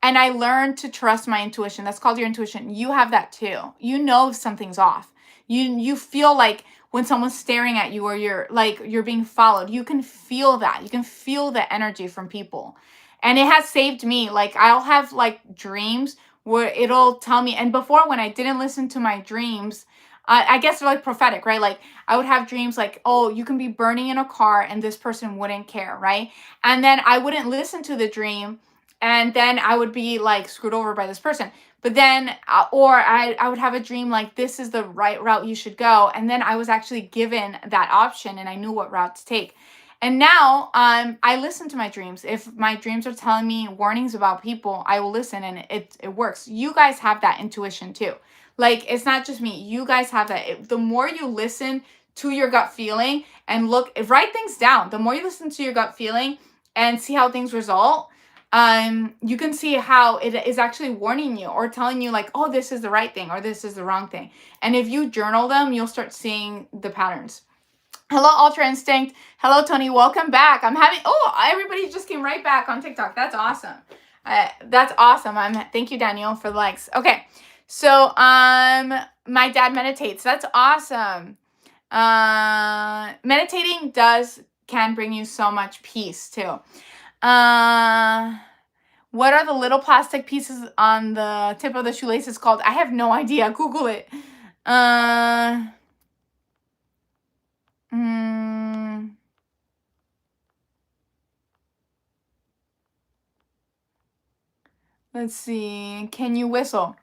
and I learned to trust my intuition. That's called your intuition. You have that too. You know if something's off. You feel like when someone's staring at you, or you're being followed. You can feel that. You can feel the energy from people. And it has saved me. Like, I'll have like dreams where it'll tell me. And before, when I didn't listen to my dreams, I guess they're like prophetic, right? Like, I would have dreams like, oh, you can be burning in a car and this person wouldn't care, right? And then I wouldn't listen to the dream, and then I would be like screwed over by this person. But then, or I would have a dream like, this is the right route you should go. And then I was actually given that option, and I knew what route to take. And now, I listen to my dreams. If my dreams are telling me warnings about people, I will listen, and it works. You guys have that intuition too. Like, it's not just me. You guys have that. The more you listen to your gut feeling and write things down, the more you listen to your gut feeling and see how things result, you can see how it is actually warning you or telling you like, oh, this is the right thing or this is the wrong thing. And if you journal them, you'll start seeing the patterns. Hello, Ultra Instinct. Hello, Tony. Welcome back. Everybody just came right back on TikTok. That's awesome. That's awesome. Thank you, Daniel, for the likes. Okay. So, my dad meditates. That's awesome. Meditating can bring you so much peace too. What are the little plastic pieces on the tip of the shoelaces called? I have no idea. Google it. Let's see. Can you whistle?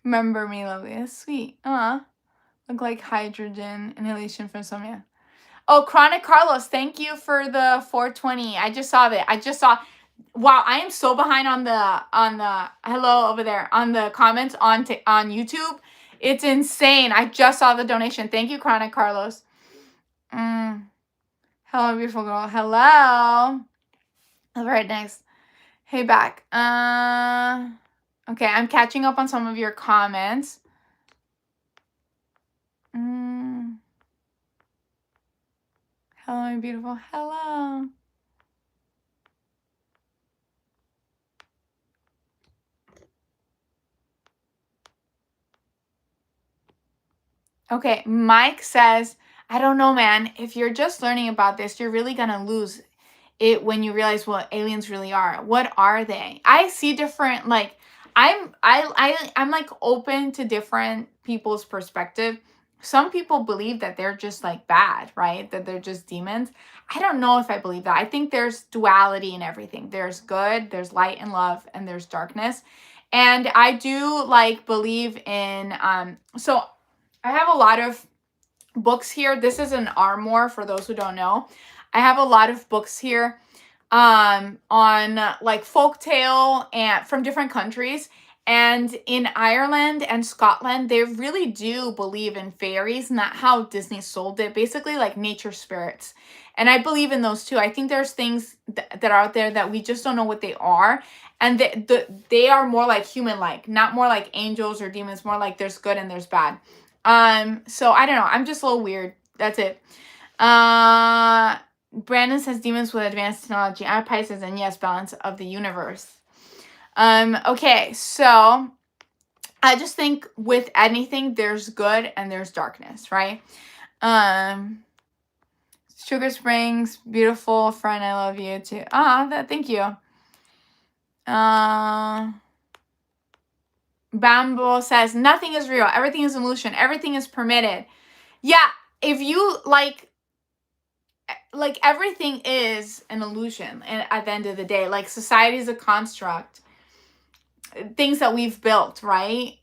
Remember me, lovely. That's sweet. Look like hydrogen inhalation from somewhere. Oh, Chronic Carlos, thank you for the 420. I just saw that. Wow, I am so behind on the hello over there on the comments on YouTube. It's insane. I just saw the donation. Thank you, Chronic Carlos. Hello, beautiful girl. Hello. All right, next. Hey, back. Okay, I'm catching up on some of your comments. Hello, my beautiful. Hello. Okay, Mike says, I don't know, man. If you're just learning about this, you're really gonna lose it when you realize what aliens really are. What are they? I see different, like, I'm like open to different people's perspective. Some people believe that they're just like bad, right? That they're just demons. I don't know if I believe that. I think there's duality in everything. There's good, there's light and love, and there's darkness. And I do like believe in so I have a lot of books here. This is an armoire for those who don't know. I have a lot of books here on like folktale and from different countries. And in Ireland and Scotland, they really do believe in fairies, not how Disney sold it, basically like nature spirits. And I believe in those too. I think there's things that are out there that we just don't know what they are. And they are more like human-like, not more like angels or demons, more like there's good and there's bad. So I don't know. I'm just a little weird. That's it. Brandon says demons with advanced technology. I'm Pisces, and yes, balance of the universe. Okay, so I just think with anything, there's good and there's darkness, right? Sugar Springs, beautiful friend, I love you too. Thank you. Bambo says, nothing is real. Everything is illusion. Everything is permitted. Yeah, if you like everything is an illusion and at the end of the day. Like, society is a construct. Things that we've built, right?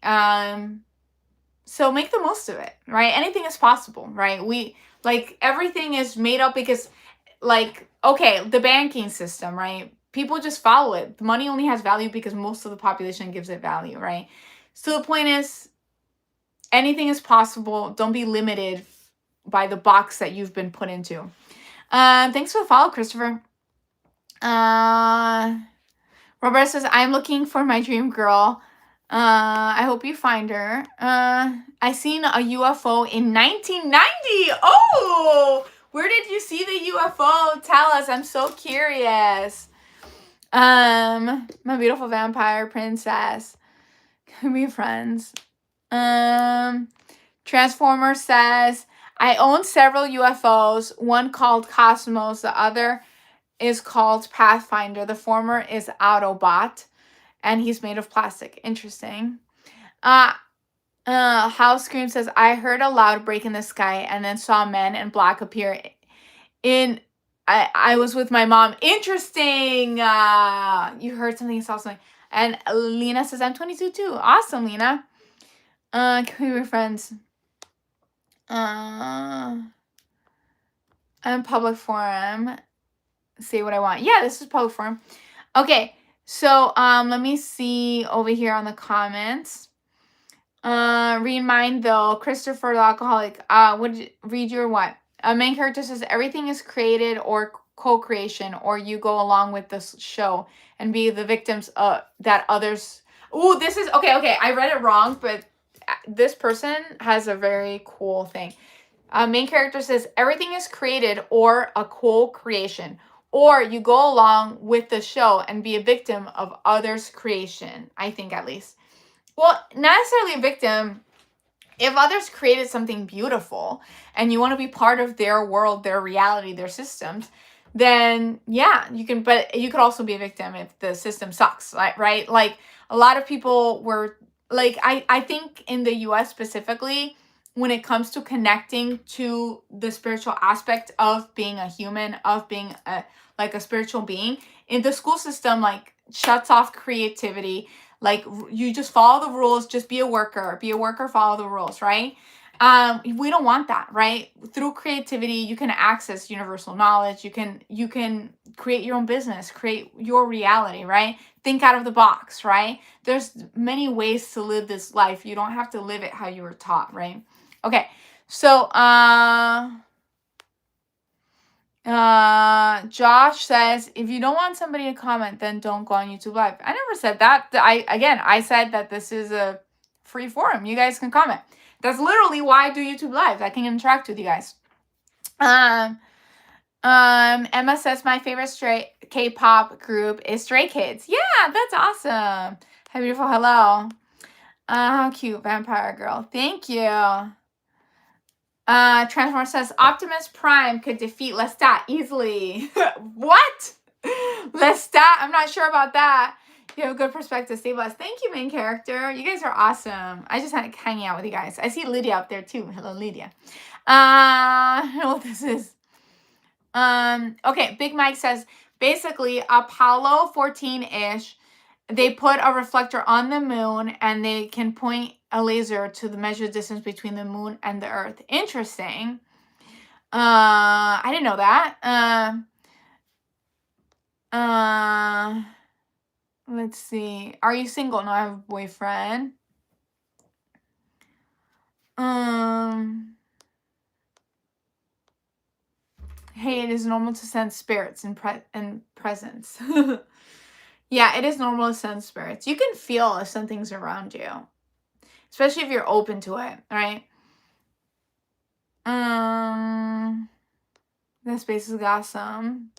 So make the most of it, right? Anything is possible, right? Everything is made up because, like, okay, the banking system, right? people just follow it. Money only has value because most of the population gives it value, right? So the point is, anything is possible. Don't be limited by the box that you've been put into. Thanks for the follow, Christopher. Robert says, I'm looking for my dream girl. I hope you find her. I seen a UFO in 1990. Oh, where did you see the UFO? Tell us. I'm so curious. My beautiful vampire princess. Can we be friends? Transformer says, I own several UFOs. One called Cosmos. The other is called Pathfinder. The former is Autobot, and he's made of plastic. Interesting. House Scream says, I heard a loud break in the sky and then saw men in black appear in... I was with my mom. Interesting. You heard something, saw something. And Lena says, I'm 22 too. Awesome, Lena. Can we be friends? I'm public forum. Say what I want. Yeah, this is public forum. Okay, so let me see over here on the comments. Read mine though. Christopher the alcoholic. Read your what? Main character says everything is created or co-creation, or you go along with the show and be the victims that others. Ooh, this is okay. I read it wrong, but this person has a very cool thing. Main character says everything is created or a co-creation, or you go along with the show and be a victim of others' creation. I think, at least. Well, not necessarily a victim. If others created something beautiful and you want to be part of their world, their reality, their systems, then yeah, you can. But you could also be a victim if the system sucks, right? Like a lot of people were like, I think in the US specifically, when it comes to connecting to the spiritual aspect of being a human, of being a spiritual being, in the school system, like, shuts off creativity. Like, you just follow the rules, just be a worker, follow the rules, right? We don't want that, right? Through creativity, you can access universal knowledge. You can create your own business, create your reality, right? Think out of the box, right? There's many ways to live this life. You don't have to live it how you were taught, right? Okay, so Josh says, if you don't want somebody to comment, then don't go on YouTube Live. I never said that. I said that this is a free forum. You guys can comment. That's literally why I do YouTube Live. I can interact with you guys. Emma says, my favorite stray K-pop group is Stray Kids. Yeah, that's awesome. Hi, beautiful. Hello. How cute, vampire girl. Thank you. Transformer says, Optimus Prime could defeat Lestat easily. What? Lestat? I'm not sure about that. You have a good perspective. Stay blessed. Thank you, main character. You guys are awesome. I just like hanging out with you guys. I see Lydia up there too. Hello, Lydia. I don't know what this is. Okay, Big Mike says, basically, Apollo 14-ish, they put a reflector on the moon and they can point a laser to the measured distance between the moon and the earth. Interesting. I didn't know that. Let's see. Are you single? No, I have a boyfriend. Hey, it is normal to sense spirits and presence. Yeah, it is normal to sense spirits. You can feel if something's around you, especially if you're open to it, right? This space is awesome.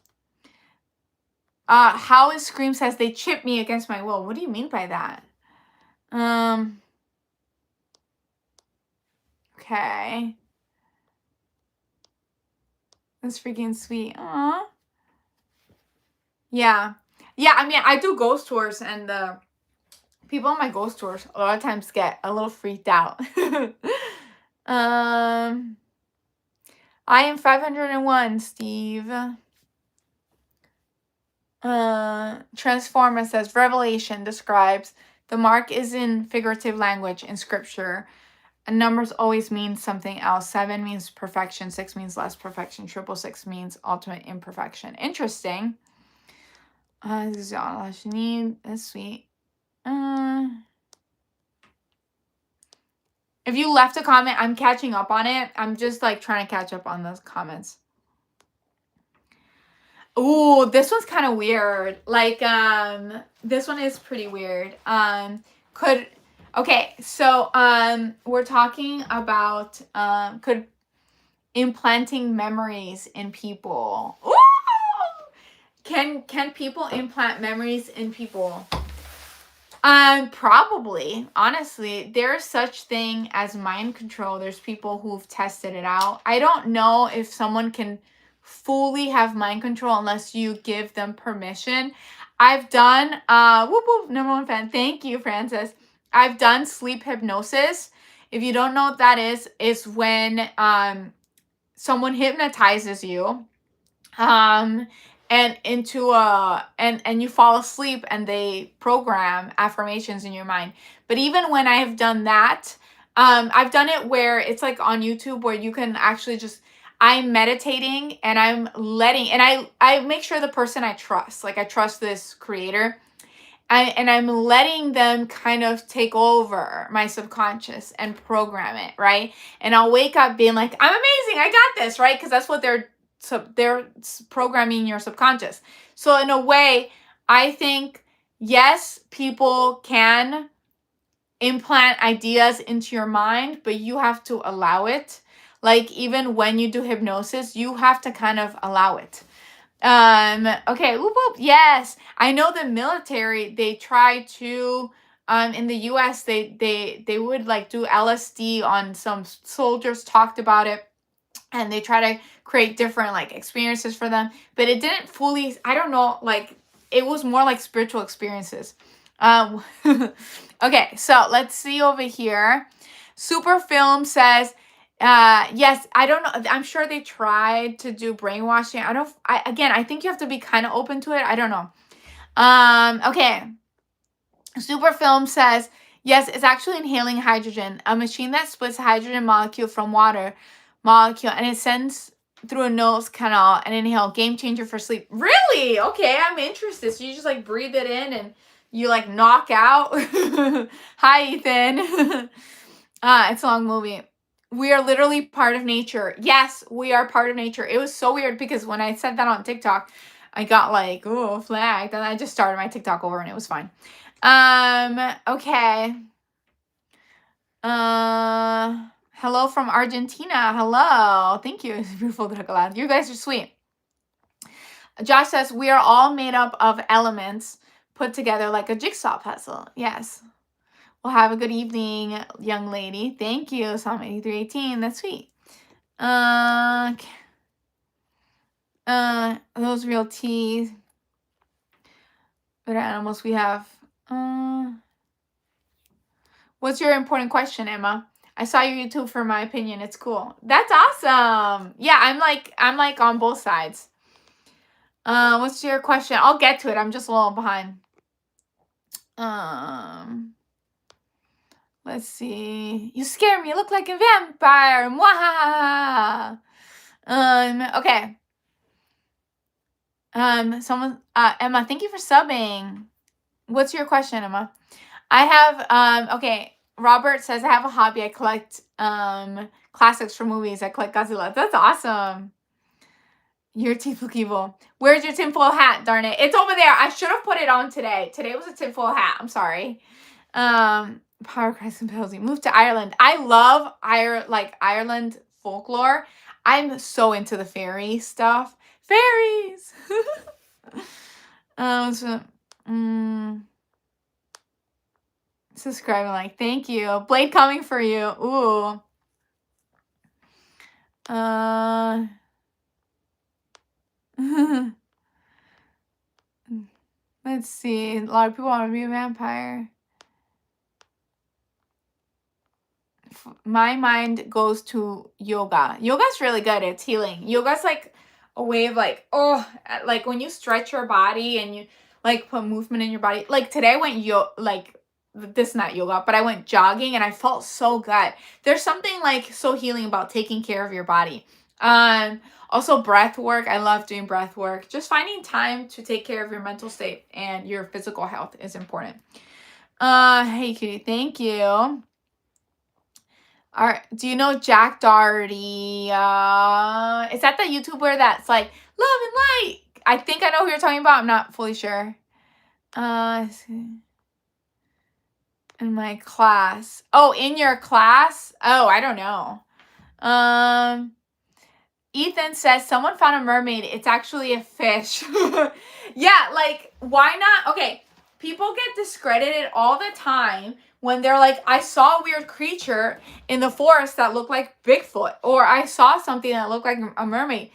How is Scream says they chip me against my will. What do you mean by that? Okay. That's freaking sweet. Aww. Yeah. Yeah, I mean, I do ghost tours, and the people on my ghost tours a lot of times get a little freaked out. I am 501, Steve. Transformer says, Revelation describes the mark is in figurative language in scripture. And numbers always mean something else. 7 means perfection. 6 means less perfection. 666 means ultimate imperfection. Interesting. This is all she need. That's sweet. If you left a comment, I'm catching up on it. I'm just like trying to catch up on those comments. Ooh, this one's kind of weird. Like, this one is pretty weird. We're talking about, could implanting memories in people. Ooh! Can people implant memories in people? Probably. Honestly, there's such thing as mind control. There's people who've tested it out. I don't know if someone can fully have mind control unless you give them permission. I've done whoop whoop, number one fan. Thank you, Francis. I've done sleep hypnosis. If you don't know what that is when someone hypnotizes you and into and you fall asleep and they program affirmations in your mind. But even when I have done that, I've done it where it's like on YouTube where you can actually just, I'm meditating and I'm letting, and I make sure the person I trust, like I trust this creator, and I'm letting them kind of take over my subconscious and program it, right? And I'll wake up being like, I'm amazing, I got this, right? Because that's what they're programming your subconscious. So in a way, I think, yes, people can implant ideas into your mind, but you have to allow it. Like even when you do hypnosis, you have to kind of allow it. Okay, whoop whoop, yes. I know the military, they try to in the US they would like do LSD on some soldiers, talked about it, and they try to create different like experiences for them, but it didn't fully, I don't know, like it was more like spiritual experiences. Okay, so let's see over here. Super Film says, yes, I don't know, I'm sure they tried to do brainwashing. I think you have to be kind of open to it. I don't know. Okay. Super Film says, yes, it's actually inhaling hydrogen, a machine that splits a hydrogen molecule from water molecule and it sends through a nose canal and inhale. Game changer for sleep. Really? Okay, I'm interested. So you just like breathe it in and you like knock out. Hi, Ethan. It's a long movie. We are literally part of nature. Yes, we are part of nature. It was so weird because when I said that on TikTok, I got like, oh, flagged. And I just started my TikTok over and it was fine. Okay. Hello from Argentina. Hello. Thank you. It's beautiful chocolate. You guys are sweet. Josh says, we are all made up of elements put together like a jigsaw puzzle. Yes. Well, have a good evening, young lady. Thank you. Psalm 83:18. That's sweet. Those real teas. Better animals we have. What's your important question, Emma? I saw your YouTube for my opinion. It's cool. That's awesome. Yeah, I'm like on both sides. What's your question? I'll get to it. I'm just a little behind. Let's see. You scare me. You look like a vampire. Mwahaha. Okay. Emma, thank you for subbing. What's your question, Emma? I have, okay. Robert says, I have a hobby. I collect, classics from movies. I collect Godzilla. That's awesome. Your teeth look evil. Where's your tinfoil hat? Darn it. It's over there. I should have put it on today. Today was a tinfoil hat. I'm sorry. Power Christ and Pilsy. Moved to Ireland. I love Ireland folklore. I'm so into the fairy stuff. Fairies. Subscribe and like. Thank you. Blade coming for you. Ooh. Let's see. A lot of people want to be a vampire. My mind goes to yoga. Yoga's really good. It's healing. Yoga's like a way of like, like when you stretch your body and you like put movement in your body. Like today I went this is not yoga, but I went jogging and I felt so good. There's something like so healing about taking care of your body. Also breath work. I love doing breath work. Just finding time to take care of your mental state and your physical health is important. Hey cutie, thank you. All right, do you know Jack Doherty? Is that the YouTuber that's like love and light? I think I know who you're talking about. I'm not fully sure. In my class. Oh, in your class? Oh, I don't know. Ethan says someone found a mermaid. It's actually a fish. Yeah, like why not? Okay, people get discredited all the time when they're like, I saw a weird creature in the forest that looked like Bigfoot, or I saw something that looked like a mermaid.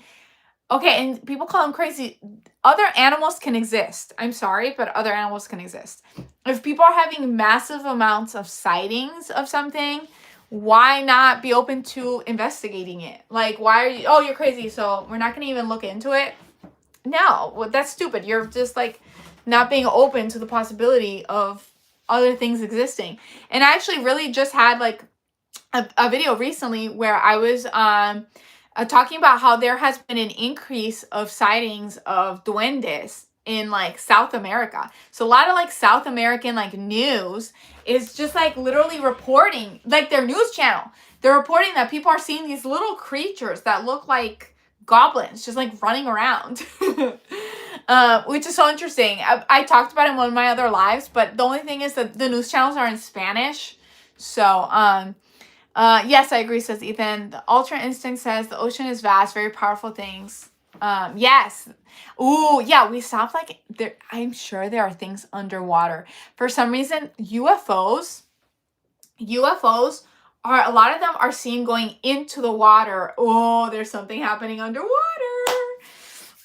Okay, and people call them crazy. Other animals can exist. I'm sorry, but other animals can exist. If people are having massive amounts of sightings of something, why not be open to investigating it? Like, why are you, oh, you're crazy, so we're not going to even look into it? No, well, that's stupid. You're just like not being open to the possibility of other things existing. And I actually really just had like a video recently where I was talking about how there has been an increase of sightings of duendes in like South America. So a lot of like South American like news is just like literally reporting, like their news channel. They're reporting that people are seeing these little creatures that look like goblins just like running around. Which is so interesting. I talked about it in one of my other lives, but the only thing is that the news channels are in Spanish. So, yes, I agree, says Ethan. The Ultra Instinct says the ocean is vast, very powerful things. Yes. Ooh, yeah, we stopped like there. I'm sure there are things underwater. For some reason, UFOs are, a lot of them are seen going into the water. Oh, there's something happening underwater.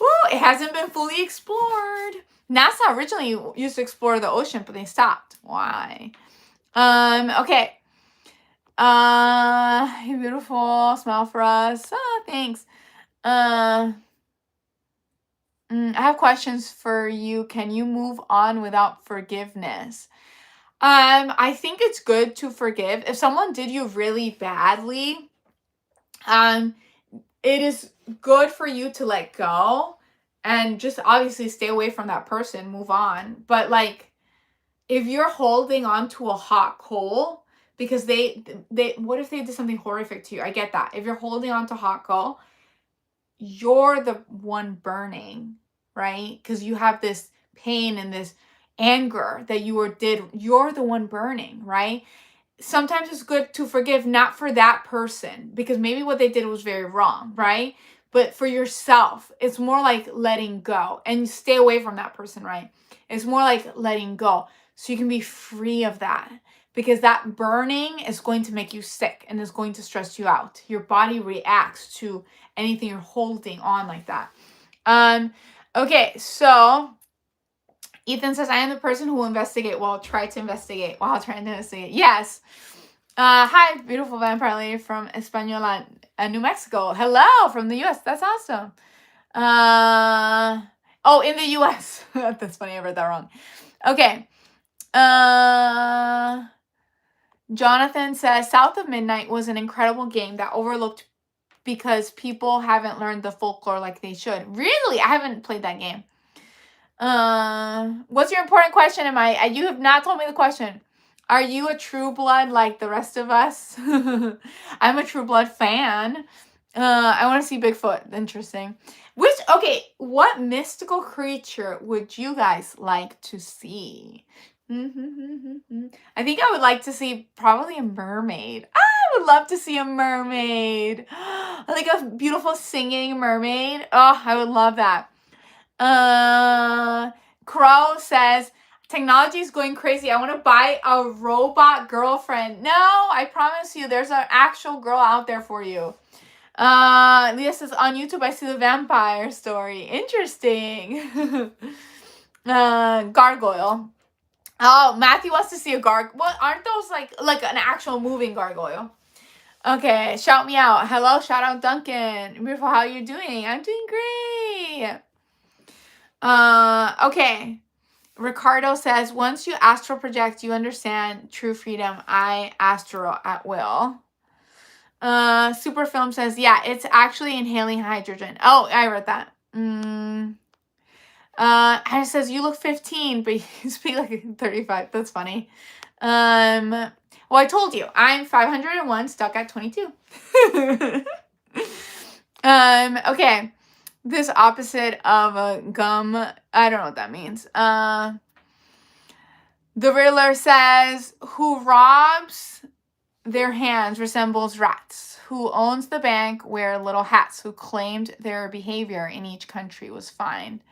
Ooh, it hasn't been fully explored. NASA originally used to explore the ocean, but they stopped. Why? Okay. You're beautiful. Smile for us. Thanks. I have questions for you. Can you move on without forgiveness? I think it's good to forgive. If someone did you really badly, it is good for you to let go and just obviously stay away from that person, move on. But like, if you're holding on to a hot coal because they what if they did something horrific to you? I get that. If you're holding on to hot coal, you're the one burning, right? Because you have this pain and this anger that you're the one burning, right? Sometimes it's good to forgive, not for that person, because maybe what they did was very wrong, right? But for yourself, it's more like letting go and stay away from that person, right? It's more like letting go so you can be free of that, because that burning is going to make you sick and is going to stress you out. Your body reacts to anything you're holding on like that. Okay, so Ethan says, I am the person who will investigate while trying to investigate. Yes. Hi, beautiful vampire lady from Española, New Mexico. Hello from the U.S. That's awesome. Oh, in the U.S. That's funny. I read that wrong. Okay. Jonathan says, South of Midnight was an incredible game that overlooked because people haven't learned the folklore like they should. Really? I haven't played that game. What's your important question? You have not told me the question. Are you a True Blood like the rest of us? I'm a True Blood fan. I want to see Bigfoot. Interesting. What mystical creature would you guys like to see? I think I would like to see probably a mermaid. I would love to see a mermaid. Like a beautiful singing mermaid. Oh, I would love that. Crow says, technology is going crazy. I want to buy a robot girlfriend. No, I promise you, there's an actual girl out there for you. Leah says, on YouTube, I see the vampire story. Interesting. Gargoyle. Oh, Matthew wants to see a gargoyle. What, aren't those like an actual moving gargoyle? Okay, shout me out. Hello, shout out Duncan. Beautiful, how you doing? I'm doing great. Okay. Ricardo says, once you astral project, you understand true freedom. I astral at will. Superfilm says, yeah, it's actually inhaling hydrogen. Oh, I read that. And it says, you look 15, but you speak like 35. That's funny. Well, I told you, I'm 501, stuck at 22. Okay. This opposite of a gum, I don't know what that means. The Riddler says, who robs their hands resembles rats. Who owns the bank wear little hats. Who claimed their behavior in each country was fine,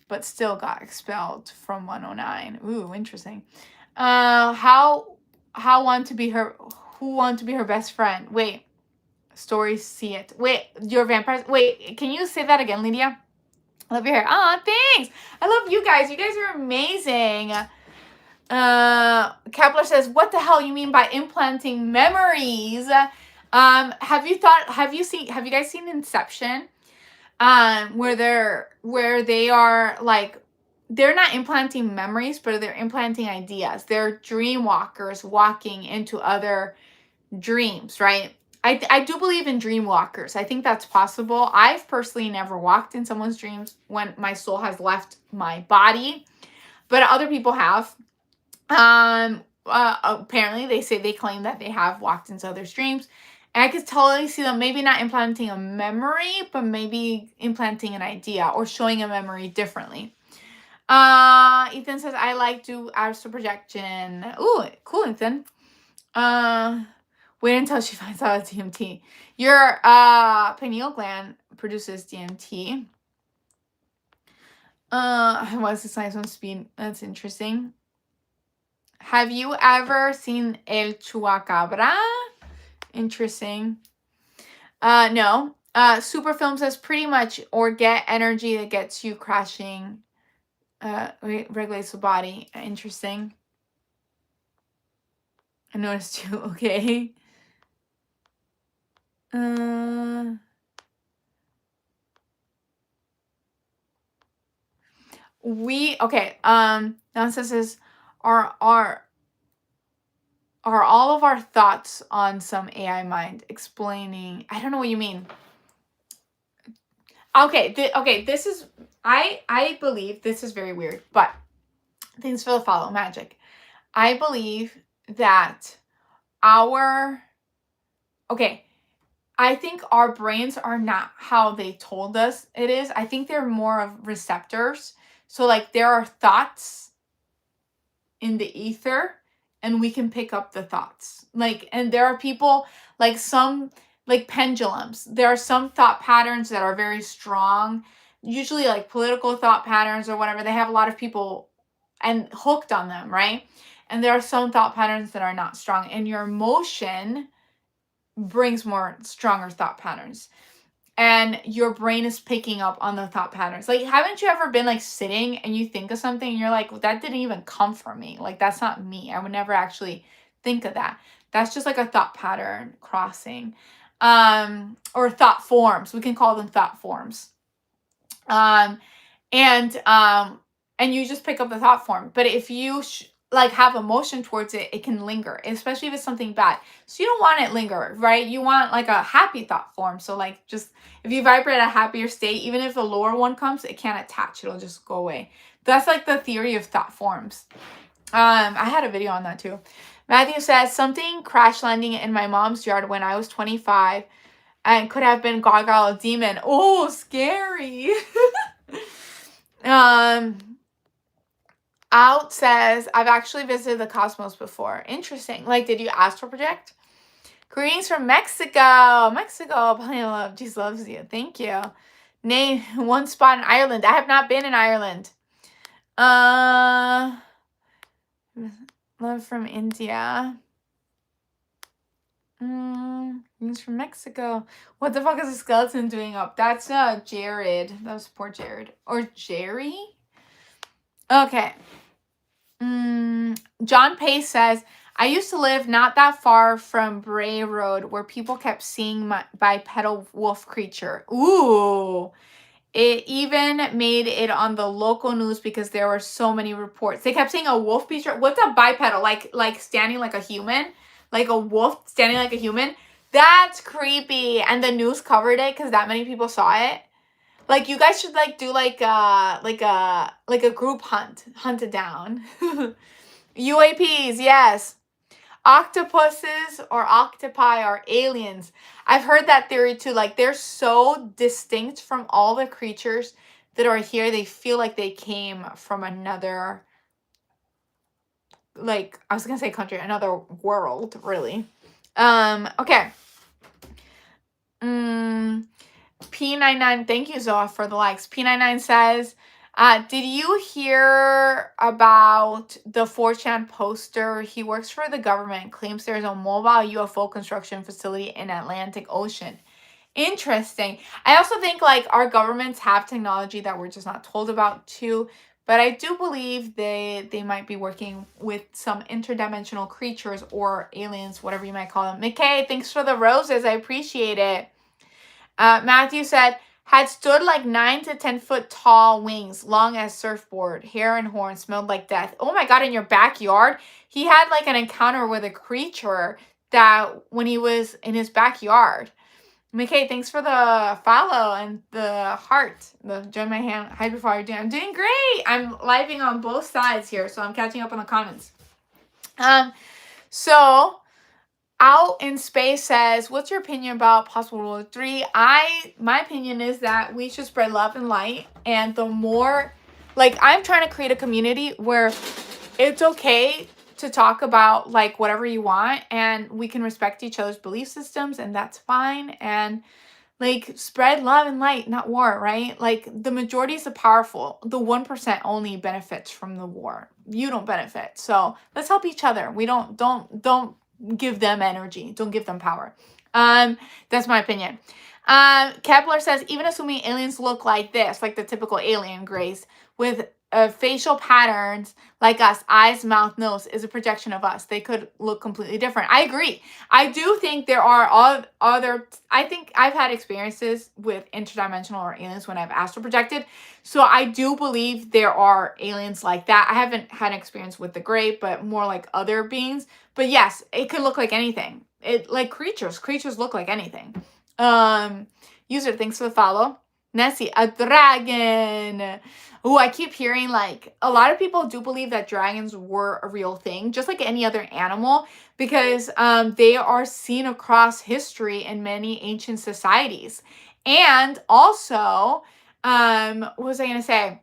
but still got expelled from 109. Ooh, interesting. How want to be her? Who want to be her best friend? Wait, stories see it. Wait, you're vampires. Wait, can you say that again, Lydia? I love your hair. Oh, thanks. I love you guys. You guys are amazing. Kepler says, what the hell you mean by implanting memories? Have you guys seen Inception? Where they are like, they're not implanting memories, but they're implanting ideas. They're dream walkers walking into other dreams, right? I do believe in dream walkers. I think that's possible. I've personally never walked in someone's dreams when my soul has left my body, but other people have. Apparently they claim that they have walked into others' dreams. And I could totally see them maybe not implanting a memory, but maybe implanting an idea or showing a memory differently. Ethan says, I like to astral projection. Ooh, cool, Ethan. Wait until she finds out it's DMT. Your pineal gland produces DMT. What's the science on speed? That's interesting. Have you ever seen El Chupacabra? Interesting. No. Superfilm says pretty much, or get energy that gets you crashing. Regulates the body. Interesting. I noticed too. Okay. Nonsense says, are all of our thoughts on some AI mind explaining? I don't know what you mean. Okay, this is, I believe this is very weird, but things for the follow magic. I believe that I think our brains are not how they told us it is. I think they're more of receptors. So like there are thoughts in the ether and we can pick up the thoughts. Like, and there are people like some, like pendulums. There are some thought patterns that are very strong, usually like political thought patterns or whatever. They have a lot of people and hooked on them, right? And there are some thought patterns that are not strong, and your emotion brings more stronger thought patterns, and your brain is picking up on the thought patterns. Like, haven't you ever been like sitting and you think of something and you're like, well, that didn't even come from me. Like, that's not me. I would never actually think of that. That's just like a thought pattern crossing. Or thought forms. We can call them thought forms. And you just pick up the thought form. But if you like have emotion towards it, it can linger, especially if it's something bad. So you don't want it linger, right? You want like a happy thought form. So like, just if you vibrate a happier state, even if the lower one comes, it can't attach. It'll just go away. That's like the theory of thought forms. I had a video on that too. Matthew says, something crash landing in my mom's yard when I was 25 and could have been Gargoyle demon. Oh, scary. Out says, I've actually visited the cosmos before. Interesting. Like, did you astral project? Greetings from Mexico. Mexico. Plenty of love. Jesus loves you. Thank you. Name one spot in Ireland. I have not been in Ireland. Love from India. He's from Mexico. What the fuck is a skeleton doing up? That's Jared. That was poor Jared. Or Jerry? Okay. John Pace says, I used to live not that far from Bray Road where people kept seeing my bipedal wolf creature. Ooh. It even made it on the local news because there were so many reports. They kept saying a wolf creature. What's a bipedal? Like standing like a human? Like a wolf standing like a human? That's creepy. And the news covered it because that many people saw it. Like, you guys should like do like a group hunt it down. UAPs, yes. Octopuses or octopi are aliens. I've heard that theory too. Like, they're so distinct from all the creatures that are here. They feel like they came from another, like, I was gonna say country, another world, really. Okay. P99, thank you, Zoa, for the likes. P99 says, did you hear about the 4chan poster? He works for the government, claims there's a mobile UFO construction facility in Atlantic Ocean. Interesting. I also think like our governments have technology that we're just not told about too. But I do believe they might be working with some interdimensional creatures or aliens, whatever you might call them. McKay, thanks for the roses. I appreciate it. Matthew said, had stood like 9 to 10 foot tall wings, long as surfboard, hair and horn, smelled like death. Oh my God, in your backyard? He had like an encounter with a creature that when he was in his backyard. McKay, thanks for the follow and the heart. The join my hand. Hide before you're doing. I'm doing great. I'm living on both sides here, so I'm catching up on the comments. So Out in Space says, what's your opinion about possible rule 3? My opinion is that we should spread love and light, and the more, like, I'm trying to create a community where it's okay to talk about like whatever you want, and we can respect each other's belief systems, and that's fine. And like, spread love and light, not war, right? Like, the majority is the powerful. The 1% only benefits from the war. You don't benefit. So let's help each other. We don't give them energy. Don't give them power. That's my opinion. Kepler says, even assuming aliens look like this, like the typical alien, Grace, with facial patterns like us, eyes, mouth, nose, is a projection of us. They could look completely different. I agree. I do think there are other, I think I've had experiences with interdimensional or aliens when I've astral projected. So I do believe there are aliens like that. I haven't had an experience with the gray, but more like other beings. But yes, it could look like anything. It like creatures look like anything. User, thanks for the follow. Nessie, a dragon. Oh, I keep hearing like a lot of people do believe that dragons were a real thing, just like any other animal, because they are seen across history in many ancient societies. And also, what was I gonna say?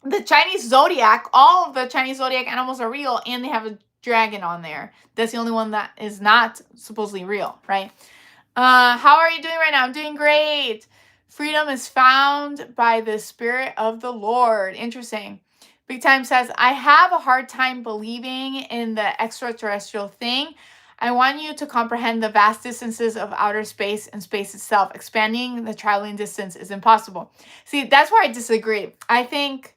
The Chinese zodiac, all of the Chinese zodiac animals are real, and they have a dragon on there. That's the only one that is not supposedly real, right? How are you doing right now? I'm doing great. Freedom is found by the Spirit of the Lord. Interesting. Big Time says, I have a hard time believing in the extraterrestrial thing. I want you to comprehend the vast distances of outer space and space itself. Expanding the traveling distance is impossible. See, that's where I disagree. I think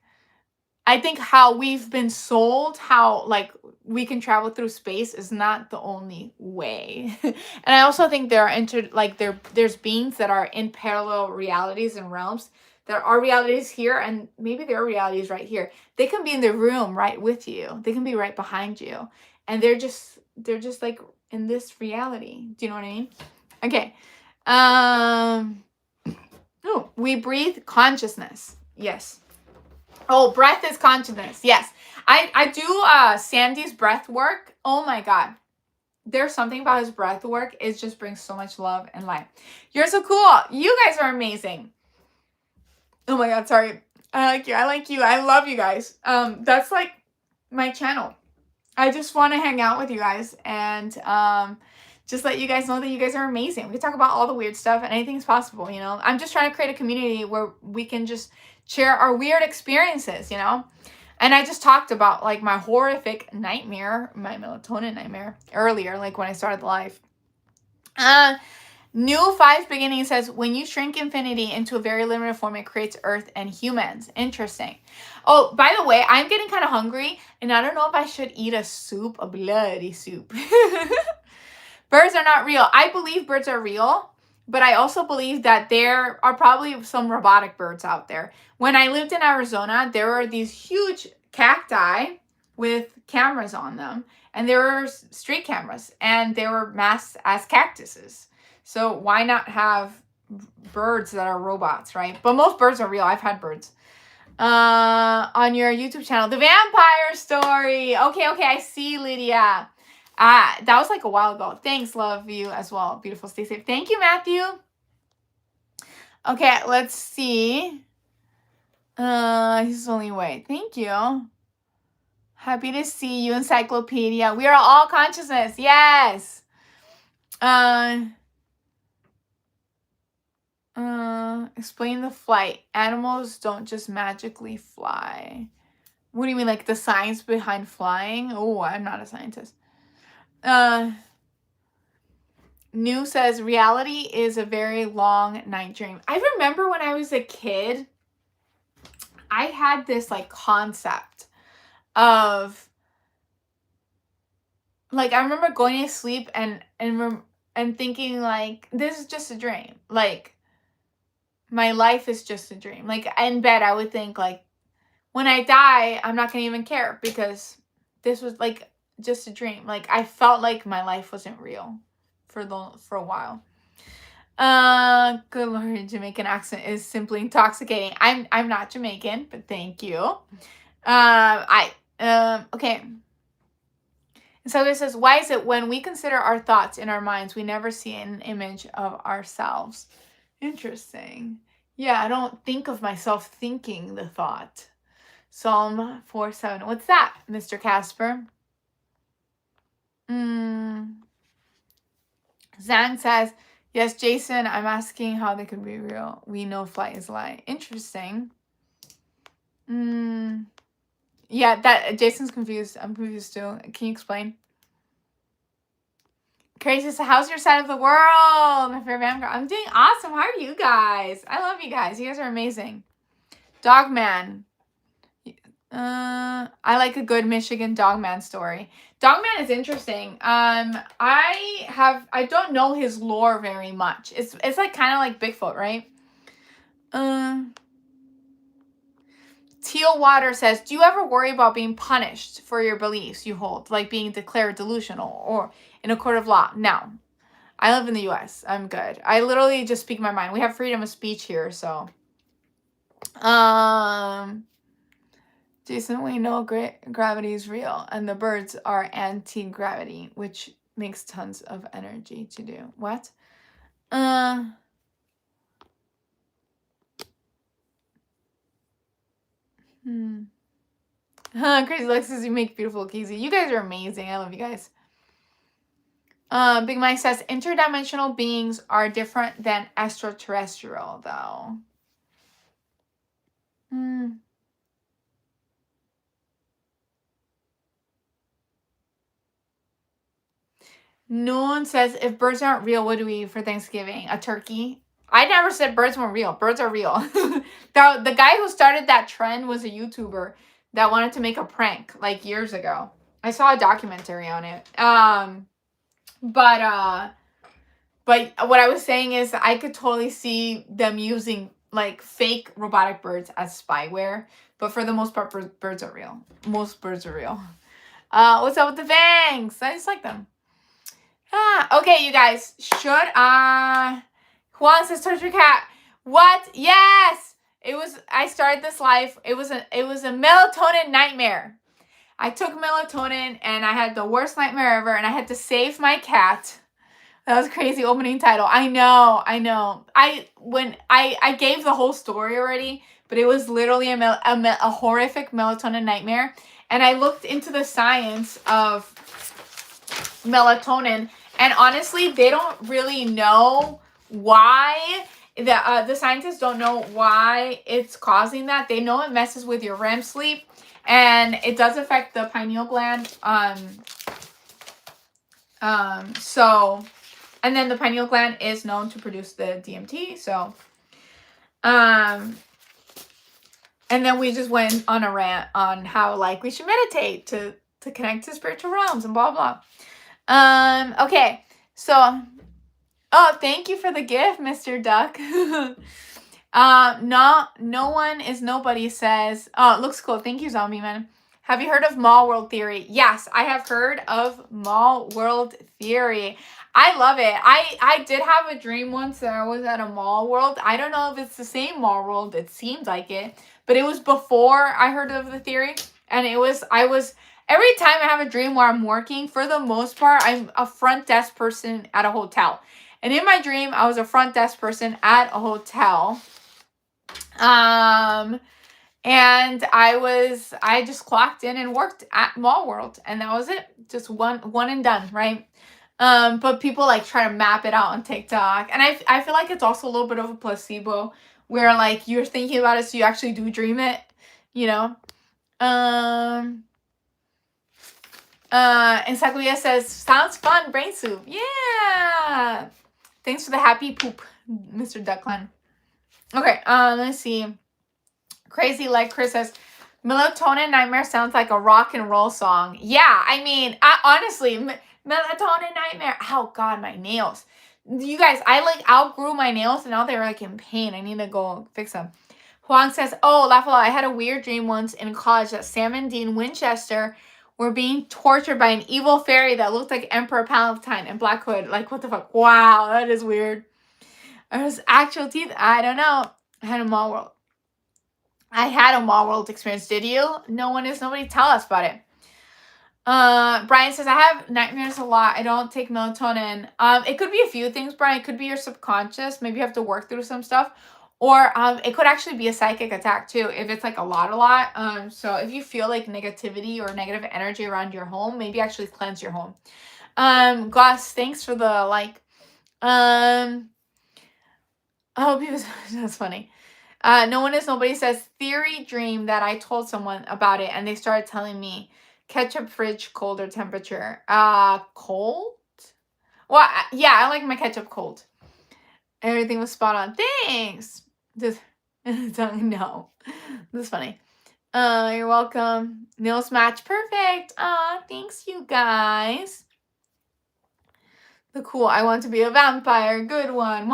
how we've been sold, how like we can travel through space, is not the only way. And I also think there are there's beings that are in parallel realities and realms. There are realities here, and maybe there are realities right here. They can be in the room right with you. They can be right behind you, and they're just like in this reality. Do you know what I mean? Okay. Oh, we breathe consciousness. Yes. Oh, breath is consciousness. Yes. I do Sandy's breath work. Oh my God. There's something about his breath work. It just brings so much love and light. You're so cool. You guys are amazing. Oh my God, sorry. I like you. I love you guys. That's like my channel. I just want to hang out with you guys and just let you guys know that you guys are amazing. We can talk about all the weird stuff, and anything's possible, you know? I'm just trying to create a community where we can just share our weird experiences, you know? And I just talked about like my horrific nightmare, my melatonin nightmare earlier, like when I started the live. New Five Beginning says, when you shrink infinity into a very limited form, it creates Earth and humans. Interesting. Oh, by the way, I'm getting kind of hungry, and I don't know if I should eat a soup, a bloody soup. Birds are not real. I believe birds are real, but I also believe that there are probably some robotic birds out there. When I lived in Arizona, there were these huge cacti with cameras on them, and there were street cameras, and they were masked as cactuses. So why not have birds that are robots, right? But most birds are real. I've had birds. On your YouTube channel, the vampire story. Okay, I see, Lydia. That was like a while ago. Thanks, love you as well. Beautiful, stay safe. Thank you, Matthew. Okay, let's see. He's only way. Thank you. Happy to see you, Encyclopedia. We are all consciousness. Yes. Explain the flight. Animals don't just magically fly. What do you mean, like the science behind flying? Oh, I'm not a scientist. New says reality is a very long night dream. I remember when I was a kid, I had this like concept of like, I remember going to sleep and thinking like, this is just a dream. Like, my life is just a dream. Like, in bed, I would think like, when I die, I'm not gonna even care because this was like just a dream. Like, I felt like my life wasn't real for a while. Good Lord, Jamaican accent is simply intoxicating. I'm not Jamaican, but thank you. Okay. So this says, why is it when we consider our thoughts in our minds, we never see an image of ourselves? Interesting. Yeah, I don't think of myself thinking the thought. Psalm 4:7. What's that, Mr. Casper? Zhang says, yes, Jason, I'm asking how they could be real. We know flight is a lie. Interesting. Yeah, that Jason's confused. I'm confused too. Can you explain? Crazy. So how's your side of the world? My favorite vampire. I'm doing awesome. How are you guys? I love you guys. You guys are amazing. Dogman. I like a good Michigan Dogman story. Dogman is interesting. I don't know his lore very much. It's like kind of like Bigfoot, right? Teal Water says, do you ever worry about being punished for your beliefs you hold, like being declared delusional or in a court of law? No. I live in the US. I'm good. I literally just speak my mind. We have freedom of speech here, so. Jason, we know gravity is real, and the birds are anti-gravity, which makes tons of energy to do. What? Crazy Lexus, you make beautiful Keezy. You guys are amazing. I love you guys. Big Mike says, interdimensional beings are different than extraterrestrial, though. Noon says, if birds aren't real, what do we eat for Thanksgiving? A turkey? I never said birds weren't real. Birds are real. The guy who started that trend was a YouTuber that wanted to make a prank like years ago. I saw a documentary on it. But what I was saying is I could totally see them using like fake robotic birds as spyware. But for the most part, birds are real. Most birds are real. What's up with the fangs? I just like them. Okay, you guys. Should I? Juan says torture cat. What? Yes. I started this life. It was a melatonin nightmare. I took melatonin and I had the worst nightmare ever, and I had to save my cat. That was crazy opening title. I know. I gave the whole story already, but it was literally a horrific melatonin nightmare. And I looked into the science of melatonin, and honestly, they don't really know why. The scientists don't know why it's causing that. They know it messes with your REM sleep, and it does affect the pineal gland. And then the pineal gland is known to produce the DMT. So, and then we just went on a rant on how like we should meditate to connect to spiritual realms and blah blah. Okay, so, oh, thank you for the gift, Mr. Duck. No one is nobody says, oh, it looks cool. Thank you, Zombie Man. Have you heard of mall world theory? Yes, I have heard of mall world theory. I love it. I did have a dream once that I was at a mall world. I don't know if it's the same mall world. It seems like it, but it was before I heard of the theory, and I was every time I have a dream where I'm working, for the most part, I'm a front desk person at a hotel. And in my dream, I was a front desk person at a hotel. And I just clocked in and worked at Mall World, and that was it. Just one and done, right? But people like try to map it out on TikTok, and I feel like it's also a little bit of a placebo, where like you're thinking about it, so you actually do dream it, you know. Encyclopedia says, sounds fun, brain soup. Yeah. Thanks for the happy poop, Mr. Duckland. Okay, let's see. Crazy like Chris says, Melatonin Nightmare sounds like a rock and roll song. Yeah, I mean, honestly, Melatonin Nightmare. Oh, God, my nails. You guys, I like outgrew my nails, and now they're like in pain. I need to go fix them. Huang says, oh, Lafayette, I had a weird dream once in college that Sam and Dean Winchester were being tortured by an evil fairy that looked like Emperor Palpatine in Black Hood. Like, what the fuck? Wow, that is weird. It was actual teeth. I don't know. I had a mall world. I had a mall world experience. Did you? Nobody tell us about it. Brian says, I have nightmares a lot. I don't take melatonin. It could be a few things, Brian. It could be your subconscious. Maybe you have to work through some stuff. Or it could actually be a psychic attack too, if it's like a lot. So if you feel like negativity or negative energy around your home, maybe actually cleanse your home. Gus, thanks for the like. I hope he was that's funny. No one is nobody says theory dream that I told someone about it and they started telling me ketchup fridge colder temperature. Cold? Well, yeah, I like my ketchup cold. Everything was spot on. Thanks. Just no. This is funny. You're welcome. Nails match perfect. Thanks you guys. The cool, I want to be a vampire. Good one.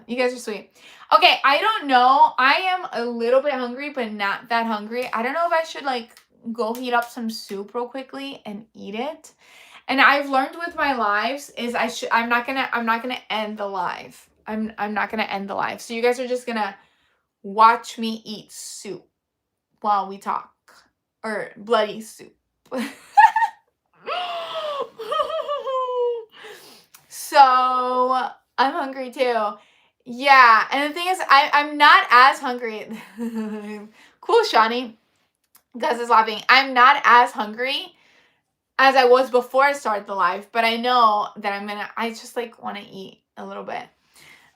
You guys are sweet. Okay, I don't know. I am a little bit hungry, but not that hungry. I don't know if I should like go heat up some soup real quickly and eat it. And I've learned with my lives is I'm not gonna end the live. I'm not gonna end the live. So you guys are just gonna watch me eat soup while we talk. Or bloody soup. So I'm hungry too. Yeah, and the thing is, I'm not as hungry. Cool, Shawnee. Gus is laughing. I'm not as hungry as I was before I started the live, but I know that I just like want to eat a little bit.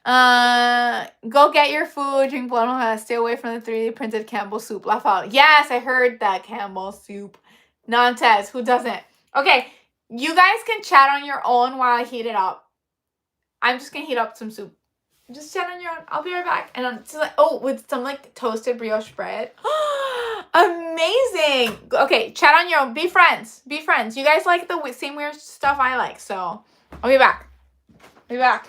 Go get your food, drink blood milk, stay away from the 3D printed Campbell soup. Laugh out. Yes, I heard that Campbell soup. Nantes, who doesn't? Okay, you guys can chat on your own while I heat it up. I'm just gonna heat up some soup. Just chat on your own. I'll be right back. And with some like toasted brioche bread. Amazing. Okay, chat on your own. Be friends. Be friends. You guys like the same weird stuff I like, so I'll be back. Be back.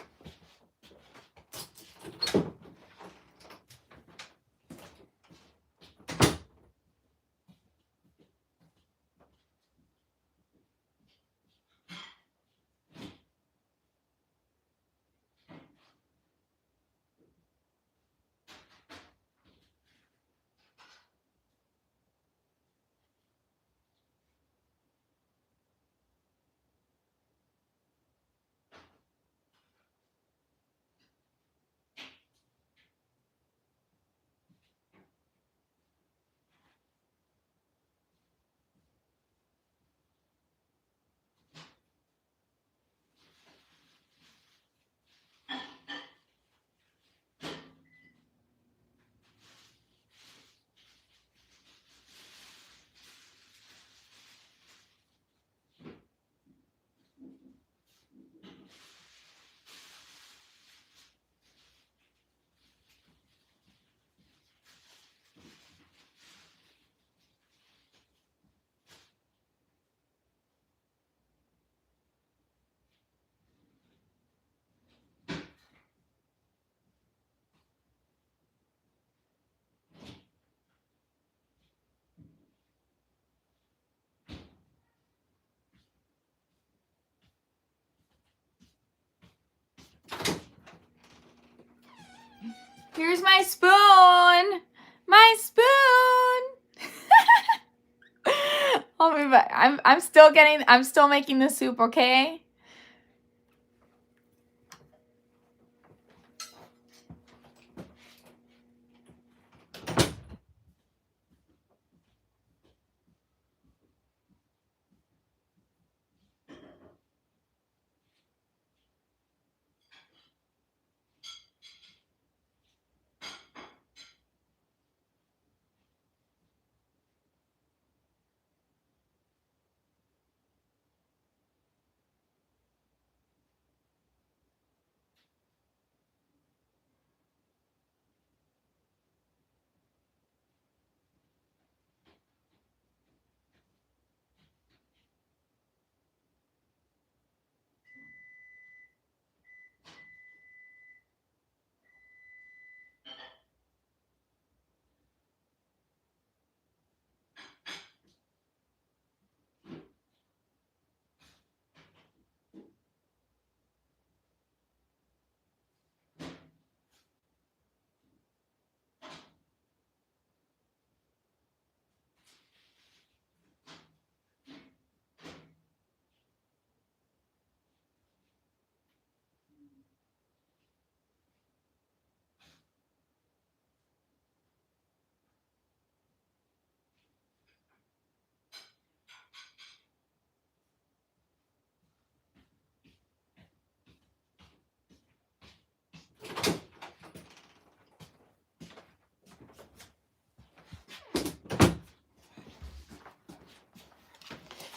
Here's my spoon. My spoon. I'll be back. I'm still making the soup, okay?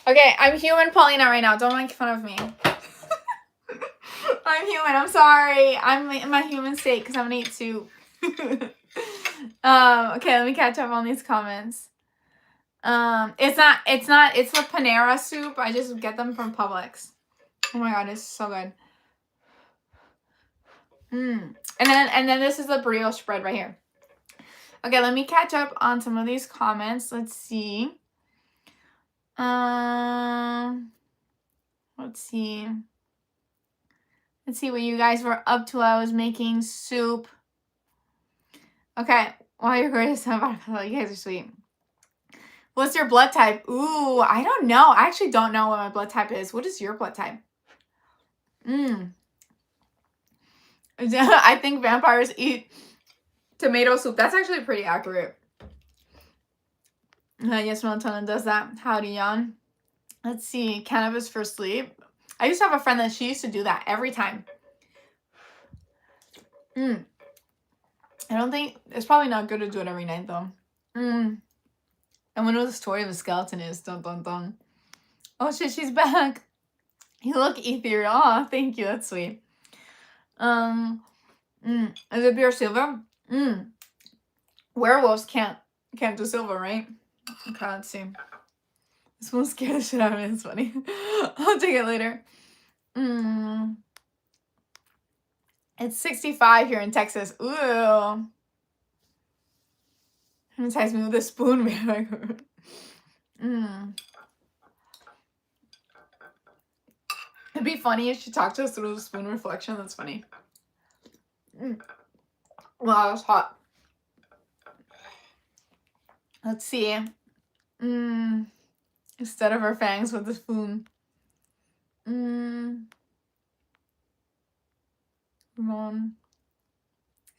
Okay, I'm human Paulina right now. Don't make fun of me. I'm human. I'm sorry. I'm in my human state because I'm gonna eat soup. Okay, let me catch up on these comments. It's the Panera soup. I just get them from Publix. Oh my god, it's so good. And then this is the brioche bread right here. Okay, let me catch up on some of these comments. Let's see. Let's see. Let's see what you guys were up to. I was making soup. Okay, while you're going to some, you guys are sweet. What's your blood type? Ooh, I don't know. I actually don't know what my blood type is. What is your blood type? I think vampires eat tomato soup. That's actually pretty accurate. Yes, melatonin does that. Howdy, Jan. Let's see. Cannabis for sleep. I used to have a friend that she used to do that every time. I don't think... It's probably not good to do it every night, though. I wonder what the story of a skeleton is. Dun, dun, dun. Oh, shit, she's back. You look ethereal. Aw, thank you. That's sweet. Is it pure silver? Werewolves can't do silver, right? Okay, let's see. This one scared the shit out of me. It's funny. I'll take it later. It's 65 here in Texas. Ooh. Hypnotize me with a spoon. It'd be funny if she talked to us through the spoon reflection. That's funny. Wow, that's hot. Let's see. Instead of her fangs with the spoon. Come on.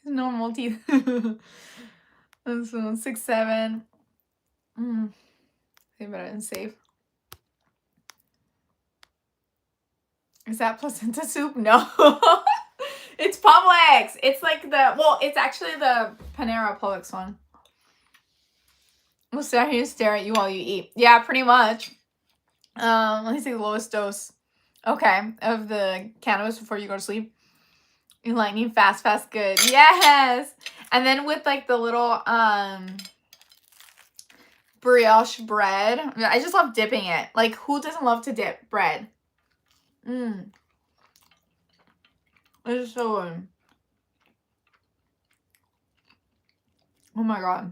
Normal teeth. This one, 6, 7. Say better than safe. Is that placenta soup? No. It's Publix. It's like it's actually the Panera Publix one. We'll sit here and stare at you while you eat. Yeah, pretty much. Let me see the lowest dose. Okay, of the cannabis before you go to sleep. Lightning fast, good. Yes! And then with like the little brioche bread. I just love dipping it. Like, who doesn't love to dip bread? It's so good. Oh my god.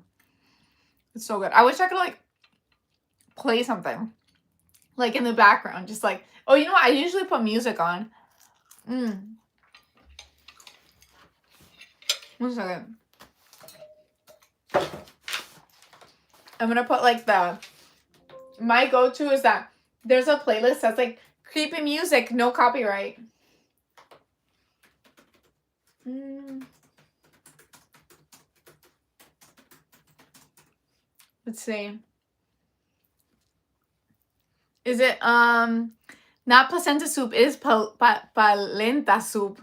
It's so good. I wish I could like play something like in the background. Just like, oh, you know what? I usually put music on. 1 second. I'm gonna put like my go-to is that there's a playlist that's like creepy music, no copyright. Let's see. Is it not placenta soup? It is palenta soup.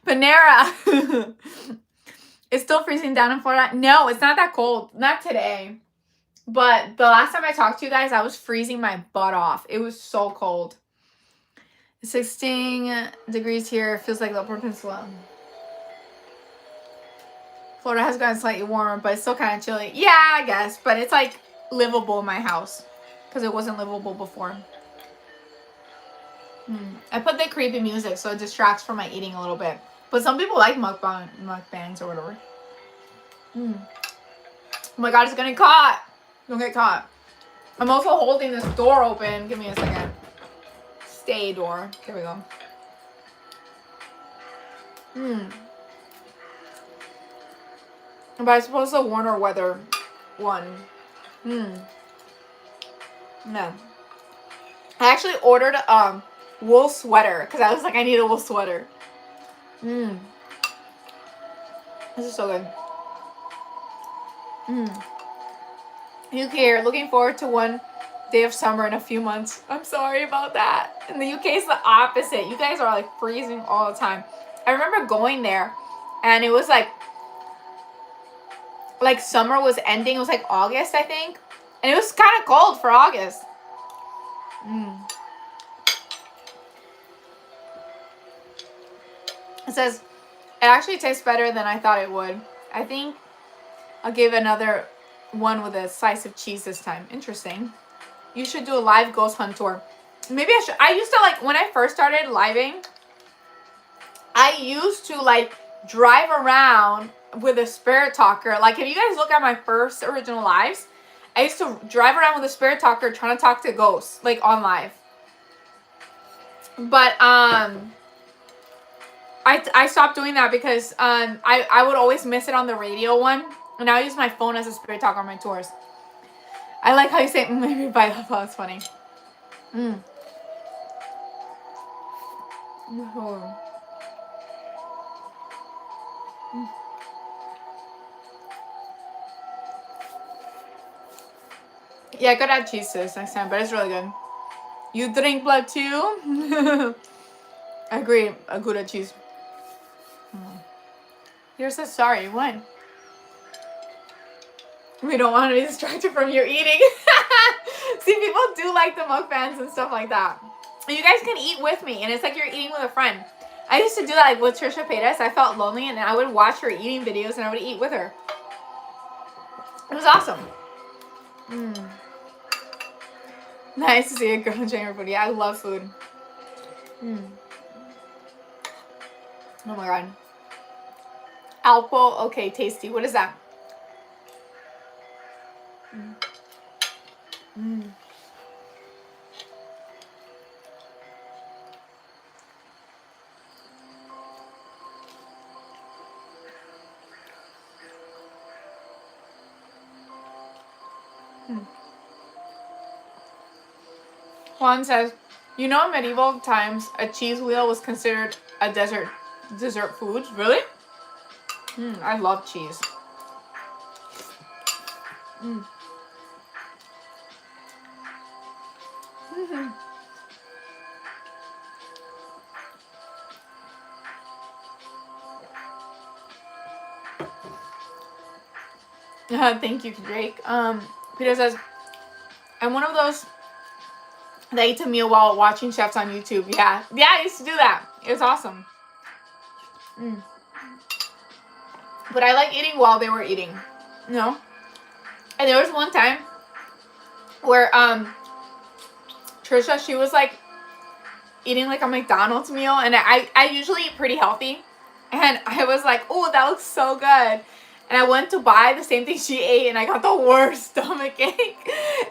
Panera. It's still freezing down in Florida. No, it's not that cold. Not today. But the last time I talked to you guys, I was freezing my butt off. It was so cold. 16 degrees here. It feels like the Upper Peninsula. Florida has gotten slightly warmer, but it's still kind of chilly. Yeah, I guess. But it's like livable in my house. Because it wasn't livable before. I put the creepy music so it distracts from my eating a little bit. But some people like mukbangs or whatever. Oh my god, it's getting caught. Don't get caught. I'm also holding this door open. Give me a second. Stay door. There we go. But I suppose the warmer weather one. No. I actually ordered a wool sweater because I was like, I need a wool sweater. This is so good. UK here, looking forward to one day of summer in a few months. I'm sorry about that. In the UK, it's the opposite. You guys are like freezing all the time. I remember going there and it was like summer was ending. It was like August, I think. And it was kind of cold for August. It says, it actually tastes better than I thought it would. I think I'll give another one with a slice of cheese this time. Interesting. You should do a live ghost hunt tour. Maybe I should. I used to like, when I first started living, I used to like drive around with a spirit talker. Like if you guys look at my first original lives, I used to drive around with a spirit talker trying to talk to ghosts, like on live. But I stopped doing that because I would always miss it on the radio one. And now I use my phone as a spirit talker on my tours. I like how you say, maybe by the phone. It's funny. Yeah, I could add cheese to this next time, but it's really good. You drink blood too? I agree. A Gouda cheese. You're so sorry. You won. We don't want to be distracted from your eating. See, people do like the mukbangs and stuff like that. You guys can eat with me, and it's like you're eating with a friend. I used to do that like with Trisha Paytas. I felt lonely, and I would watch her eating videos, and I would eat with her. It was awesome. Nice to see a girl enjoying her food. Yeah, I love food. Oh my god. Alpo, okay, tasty. What is that? Juan says, you know, in medieval times, a cheese wheel was considered a dessert food. Really? I love cheese. Thank you, Drake. Peter says, I'm one of those that eats a meal while watching chefs on YouTube. Yeah, I used to do that. It was awesome. But I like eating while they were eating. You know? And there was one time where Trisha, she was like eating like a McDonald's meal, and I usually eat pretty healthy, and I was like, oh, that looks so good. And I went to buy the same thing she ate, and I got the worst stomach ache.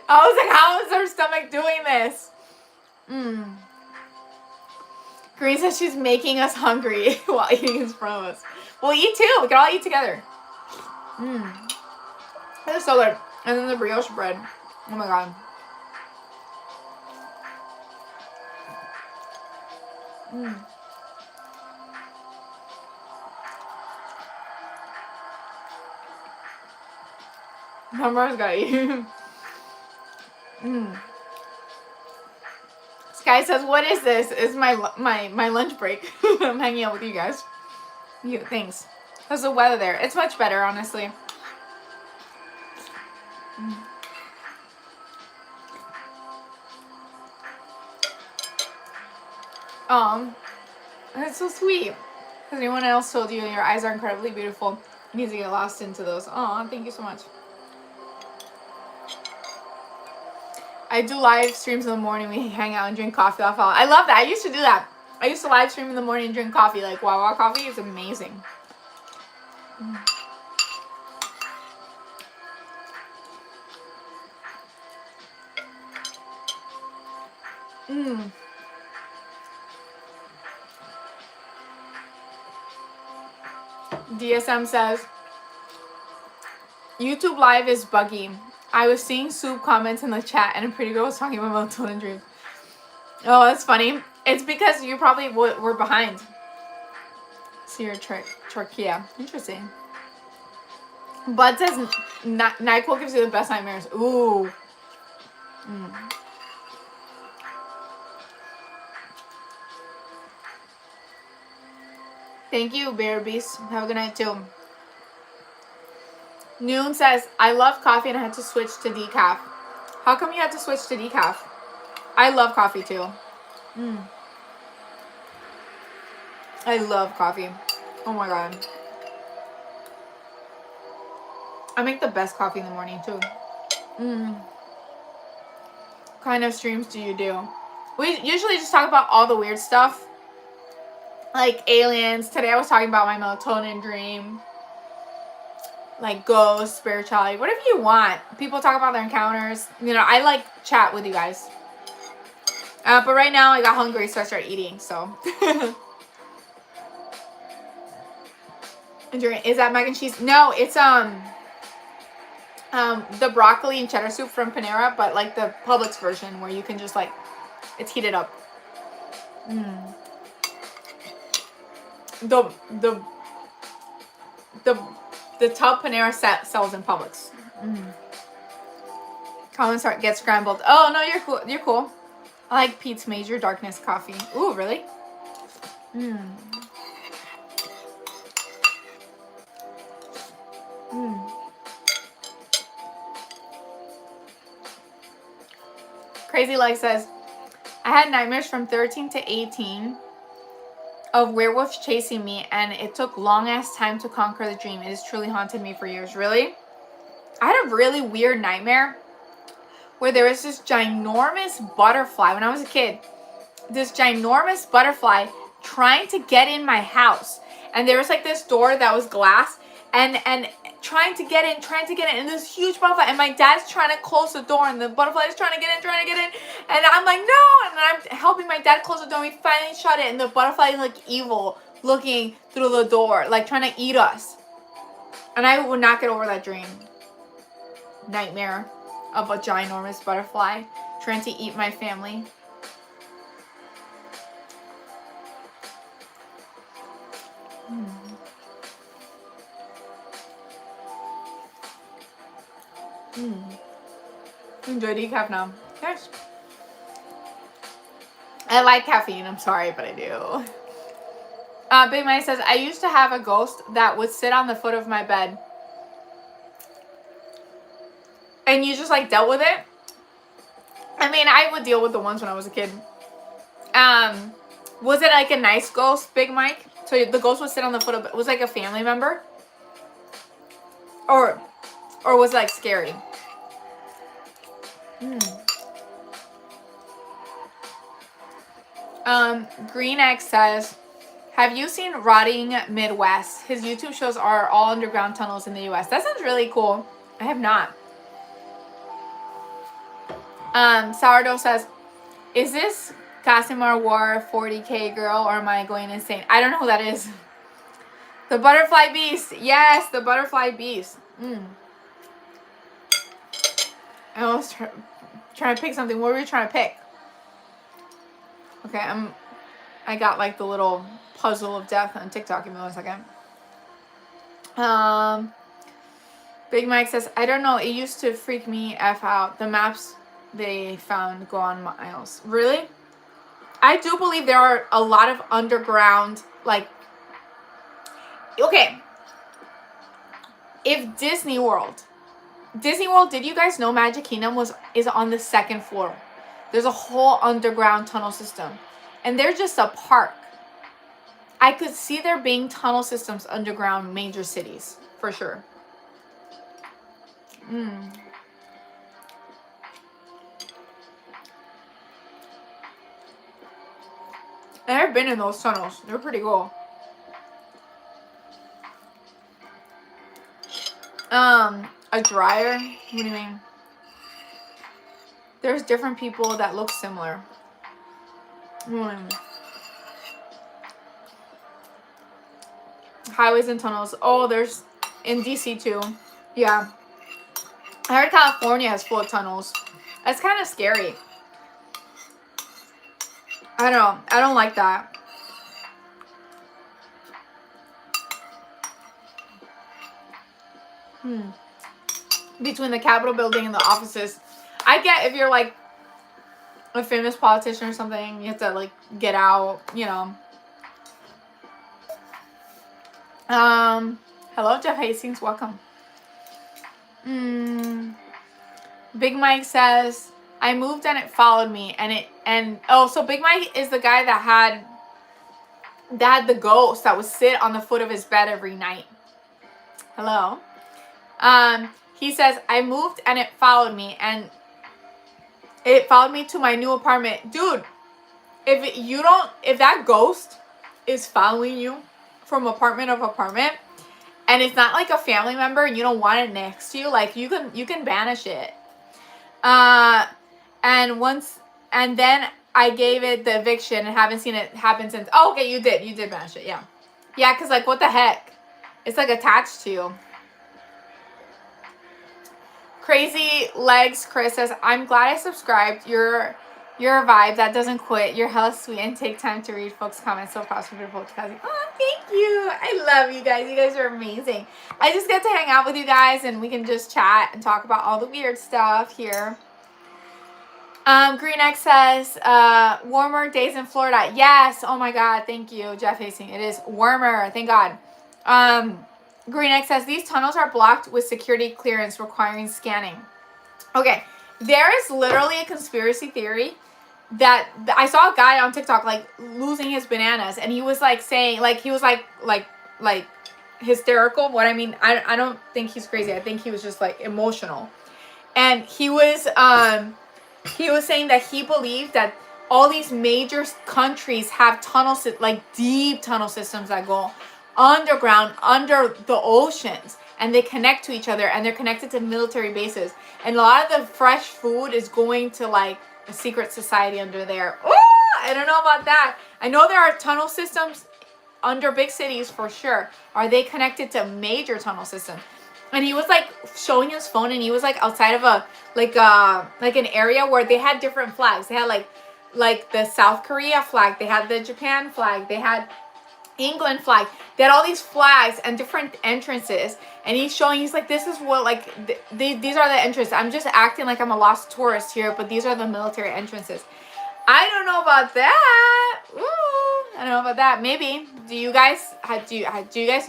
I was like, how is her stomach doing this? Green says she's making us hungry while eating in front of us. We'll eat too. We can all eat together. That is so good. And then the brioche bread. Oh my god. Hamburger's gotta eat. Sky says, "What is this? It's my lunch break. I'm hanging out with you guys." Thanks. How's the weather there? It's much better, honestly. That's so sweet. Has anyone else told you your eyes are incredibly beautiful? You need to get lost into those. Oh, thank you so much. I do live streams in the morning. We hang out and drink coffee off. I love that. I used to do that. I used to live stream in the morning and drink coffee. Like Wawa coffee is amazing. DSM says, YouTube live is buggy. I was seeing soup comments in the chat and a pretty girl was talking about melatonin dreams. Oh, that's funny. It's because you probably were behind. See your trachea. Interesting. Bud says NyQuil gives you the best nightmares. Ooh. Thank you, Bear Beast. Have a good night too. Noon says, I love coffee and I had to switch to decaf. How come you had to switch to decaf? I love coffee too. I love coffee. Oh my god. I make the best coffee in the morning too. What kind of streams do you do? We usually just talk about all the weird stuff. Like aliens. Today I was talking about my melatonin dream. Like ghosts, spirituality, whatever you want. People talk about their encounters. You know, I like chat with you guys. But right now I got hungry, so I started eating. So, is that mac and cheese? No, it's the broccoli and cheddar soup from Panera, but like the Publix version where you can just like, it's heated up. The tub Panera set sells in Publix. Comments get scrambled. Oh no, you're cool. You're cool. I like Pete's Major Darkness coffee. Ooh, really? Crazy Like says, I had nightmares from 13 to 18 of werewolves chasing me, and it took long ass time to conquer the dream. It has truly haunted me for years. Really? I had a really weird nightmare where there was this ginormous butterfly when I was a kid. This ginormous butterfly trying to get in my house. And there was like this door that was glass and trying to get in, and this huge butterfly, and my dad's trying to close the door, and the butterfly is trying to get in, and I'm like, no, and I'm helping my dad close the door, and we finally shut it, and the butterfly is like evil looking through the door, like trying to eat us. And I would not get over that dream. Nightmare of a ginormous butterfly trying to eat my family. Enjoy decaf now. Yes. I like caffeine. I'm sorry, but I do. Big Mike says, I used to have a ghost that would sit on the foot of my bed. And you just like dealt with it? I mean, I would deal with the ones when I was a kid. Was it like a nice ghost, Big Mike? So the ghost would sit on the foot of it. Was it like a family member? Or was it like scary? Green X says, have you seen Rotting Midwest? His YouTube shows are all underground tunnels in the US. That sounds really cool. I have not. Sourdough says, is this Casimir War 40K girl, or am I going insane? I don't know who that is. The Butterfly Beast. Yes, the Butterfly Beast. I was trying to pick something. What were you trying to pick? Okay, I got like the little puzzle of death on TikTok. Give me 1 second. Big Mike says, I don't know. It used to freak me F out. The maps they found go on miles. Really? I do believe there are a lot of underground, like, okay. If Disney World, did you guys know Magic Kingdom is on the 2nd floor? There's a whole underground tunnel system. And they're just a park. I could see there being tunnel systems underground major cities, for sure. I've been in those tunnels. They're pretty cool. A dryer? What do you mean? There's different people that look similar. Highways and tunnels. Oh, there's in DC too. Yeah. I heard California has full of tunnels. That's kind of scary. I don't know. I don't like that. Between the Capitol building and the offices. I get if you're like a famous politician or something, you have to like get out, you know. Hello, Jeff Hastings. Welcome. Big Mike says, I moved and it followed me. So Big Mike is the guy that had the ghost that would sit on the foot of his bed every night. Hello. He says, I moved and it followed me. And it followed me to my new apartment. Dude, if that ghost is following you from apartment of apartment, and it's not like a family member and you don't want it next to you, like you can banish it. And then I gave it the eviction and haven't seen it happen since. Oh, okay, you did banish it, yeah. Yeah, because like what the heck? It's like attached to you. Crazy Legs Chris says, I'm glad I subscribed. You're a vibe that doesn't quit. You're hella sweet and take time to read folks' comments. So proud of your podcast. Oh, thank you. I love you guys. You guys are amazing. I just get to hang out with you guys and we can just chat and talk about all the weird stuff here. Green X says, warmer days in Florida. Yes. Oh my God. Thank you, Jeff Hastings. It is warmer. Thank God. Green X says, these tunnels are blocked with security clearance requiring scanning. Okay. There is literally a conspiracy theory that I saw a guy on TikTok like losing his bananas, and he was like saying, like he was like hysterical. What I mean, I don't think he's crazy. I think he was just like emotional, and he was saying that he believed that all these major countries have tunnels, like deep tunnel systems that go underground under the oceans, and they connect to each other, and they're connected to military bases, and a lot of the fresh food is going to like a secret society under there. Oh, I don't know about that. I know there are tunnel systems under big cities for sure. Are they connected to major tunnel systems? And he was like showing his phone, and he was like outside of an area where they had different flags. They had like the South Korea flag, they had the Japan flag, they had England flag. They had all these flags and different entrances, and he's like, this is what, like, these are the entrances. I'm just acting like I'm a lost tourist here, but these are the military entrances. I don't know about that. Ooh, I don't know about that. Maybe. Do you guys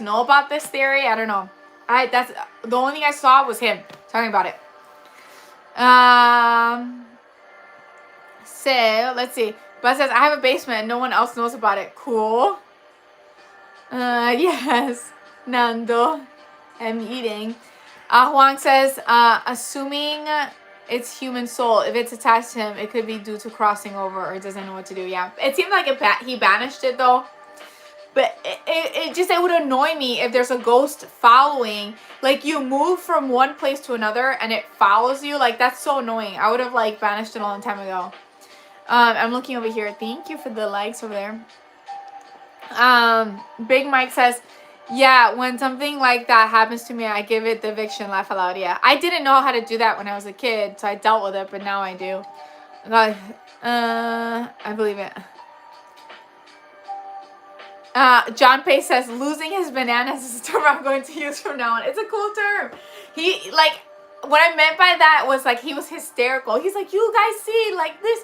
know about this theory? I don't know. That's the only thing I saw was him talking about it. So let's see. Buzz says, I have a basement and no one else knows about it. Cool. Yes, Nando, I'm eating. Huang says, assuming it's human soul, if it's attached to him, it could be due to crossing over or doesn't know what to do. Yeah, it seemed like he banished it though. But it would annoy me if there's a ghost following, like you move from one place to another and it follows you. Like that's so annoying. I would have like banished it a long time ago. I'm looking over here. Thank you for the likes over there. Big Mike says, Yeah, when something like that happens to me, I give it the eviction laugh aloud. Yeah, I didn't know how to do that when I was a kid, so I dealt with it, but now I do. God, I believe it. John Pace says losing his bananas is a term I'm going to use from now on. It's a cool term. He like what I meant by that was like he was hysterical. He's like, you guys see like this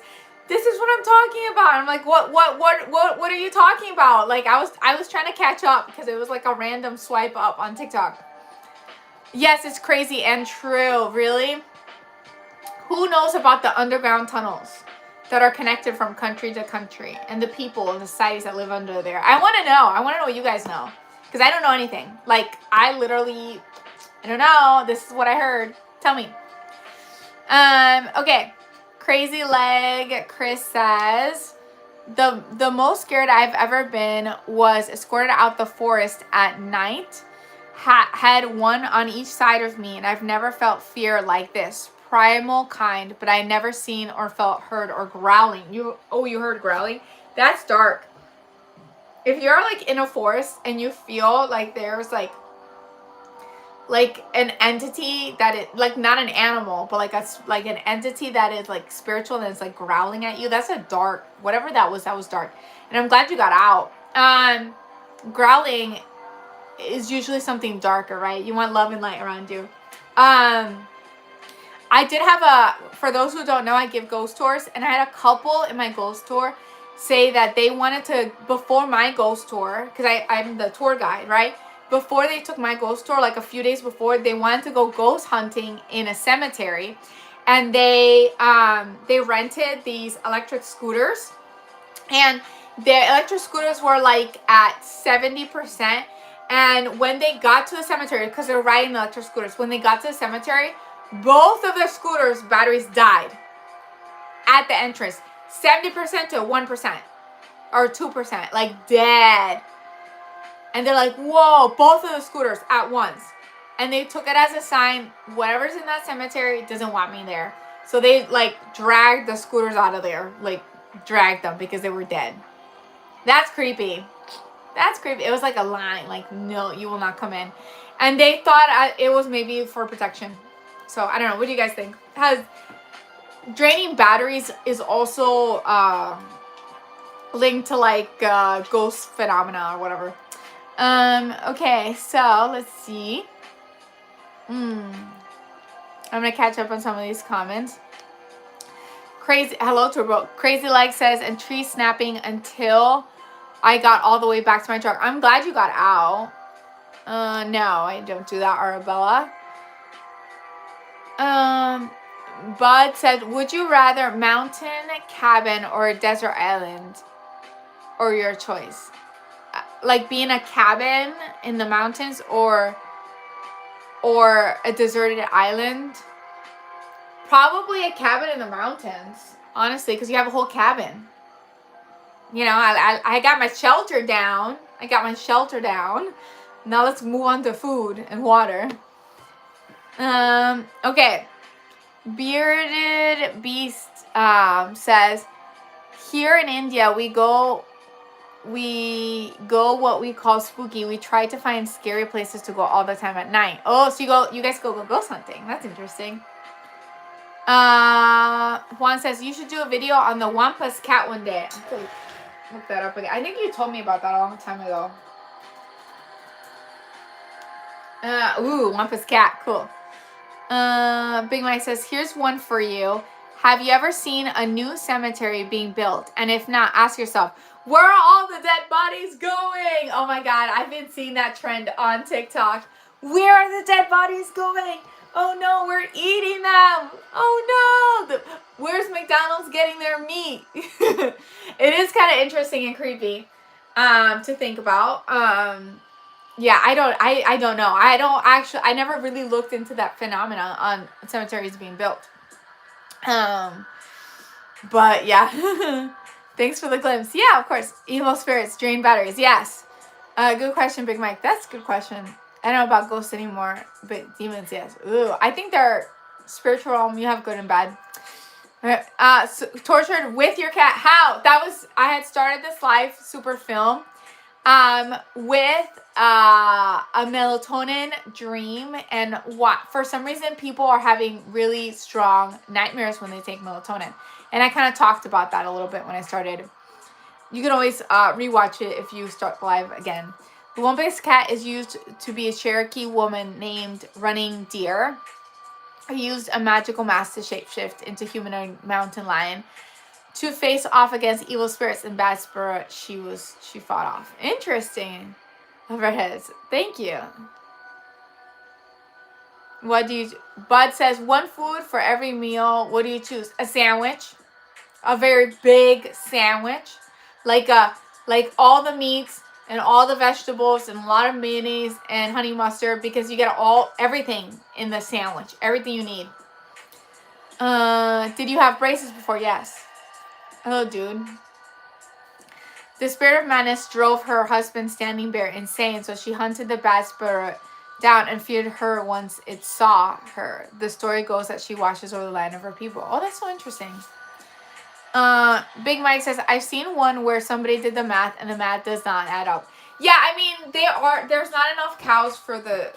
is what I'm talking about. I'm like, what are you talking about? Like I was trying to catch up because it was like a random swipe up on TikTok. Yes, it's crazy and true. Really? Who knows about the underground tunnels that are connected from country to country and the people and the societies that live under there? I want to know. I want to know what you guys know because I don't know anything. Like I don't know. This is what I heard. Tell me. Okay. Crazy Leg Chris says the most scared I've ever been was escorted out the forest at night. Had one on each side of me, and I've never felt fear like this. Primal kind, but I never seen or felt heard or growling. You heard growling? That's dark. If you're like in a forest and you feel like there's like an entity that is like not an animal, but like an entity that is like spiritual and is like growling at you, that's a dark, whatever that was dark. And I'm glad you got out. Growling is usually something darker, right? You want love and light around you. I did have for those who don't know, I give ghost tours, and I had a couple in my ghost tour say that they wanted to, before my ghost tour, because I'm the tour guide, right? Before they took my ghost tour, like a few days before, they wanted to go ghost hunting in a cemetery, and they rented these electric scooters, and the electric scooters were like at 70%, and when they got to the cemetery, because they're riding the electric scooters, when they got to the cemetery, both of the scooters' batteries died at the entrance. 70% to 1% or 2%, like dead. And they're like, whoa, both of the scooters at once. And they took it as a sign, whatever's in that cemetery doesn't want me there. So they like dragged the scooters out of there, like dragged them because they were dead. That's creepy. That's creepy. It was like a line, like, no, you will not come in. And they thought it was maybe for protection. So I don't know. What do you guys think? Draining batteries is also linked to like ghost phenomena or whatever. Okay, so let's see. I'm gonna catch up on some of these comments. Hello Turbo. Crazy Leg says, and tree snapping until I got all the way back to my truck. I'm glad you got out. No, I don't do that, Arabella. Bud said, would you rather mountain cabin or a desert island? Or your choice? Like being a cabin in the mountains or a deserted island? Probably a cabin in the mountains, honestly, because you have a whole cabin. You know, I got my shelter down. Now let's move on to food and water. Okay. Bearded Beast says, here in India we go what we call spooky. We try to find scary places to go all the time at night. Oh, so you guys go ghost hunting. That's interesting. Juan says, you should do a video on the Wampus cat one day. I have to look that up again. I think you told me about that a long time ago. Wampus cat. Cool. Big Mike says, here's one for you. Have you ever seen a new cemetery being built? And if not, ask yourself, where are all the dead bodies going? Oh my God, I've been seeing that trend on TikTok. Where are the dead bodies going? Oh no, we're eating them. Oh no. Where's McDonald's getting their meat? It is kind of interesting and creepy to think about. Yeah, I don't know. I never really looked into that phenomena on cemeteries being built. But yeah. Thanks for the glimpse. Yeah, of course. Evil spirits, drain batteries. Yes. Good question, Big Mike. That's a good question. I don't know about ghosts anymore, but demons, yes. Ooh, I think they're spiritual realm. You have good and bad. So, tortured with your cat. How? I had started this live super film with a melatonin dream, and what for some reason people are having really strong nightmares when they take melatonin. And I kind of talked about that a little bit when I started. You can always rewatch it if you start live again. The one-based cat is used to be a Cherokee woman named Running Deer, who used a magical mask to shapeshift into humanoid mountain lion to face off against evil spirits and bad spirit she fought off. Interesting. Overheads. Thank you. What do you... Bud says, one food for every meal. What do you choose? A sandwich. A very big sandwich. Like all the meats and all the vegetables and a lot of mayonnaise and honey mustard, because you get everything in the sandwich. Everything you need. Did you have braces before? Yes. Hello, dude. The spirit of madness drove her husband, Standing Bear, insane, so she hunted the bad spirit down and feared her once it saw her. The story goes that she watches over the land of her people. Oh, that's so interesting. Big Mike says, I've seen one where somebody did the math and the math does not add up. Yeah, I mean, there's not enough cows for the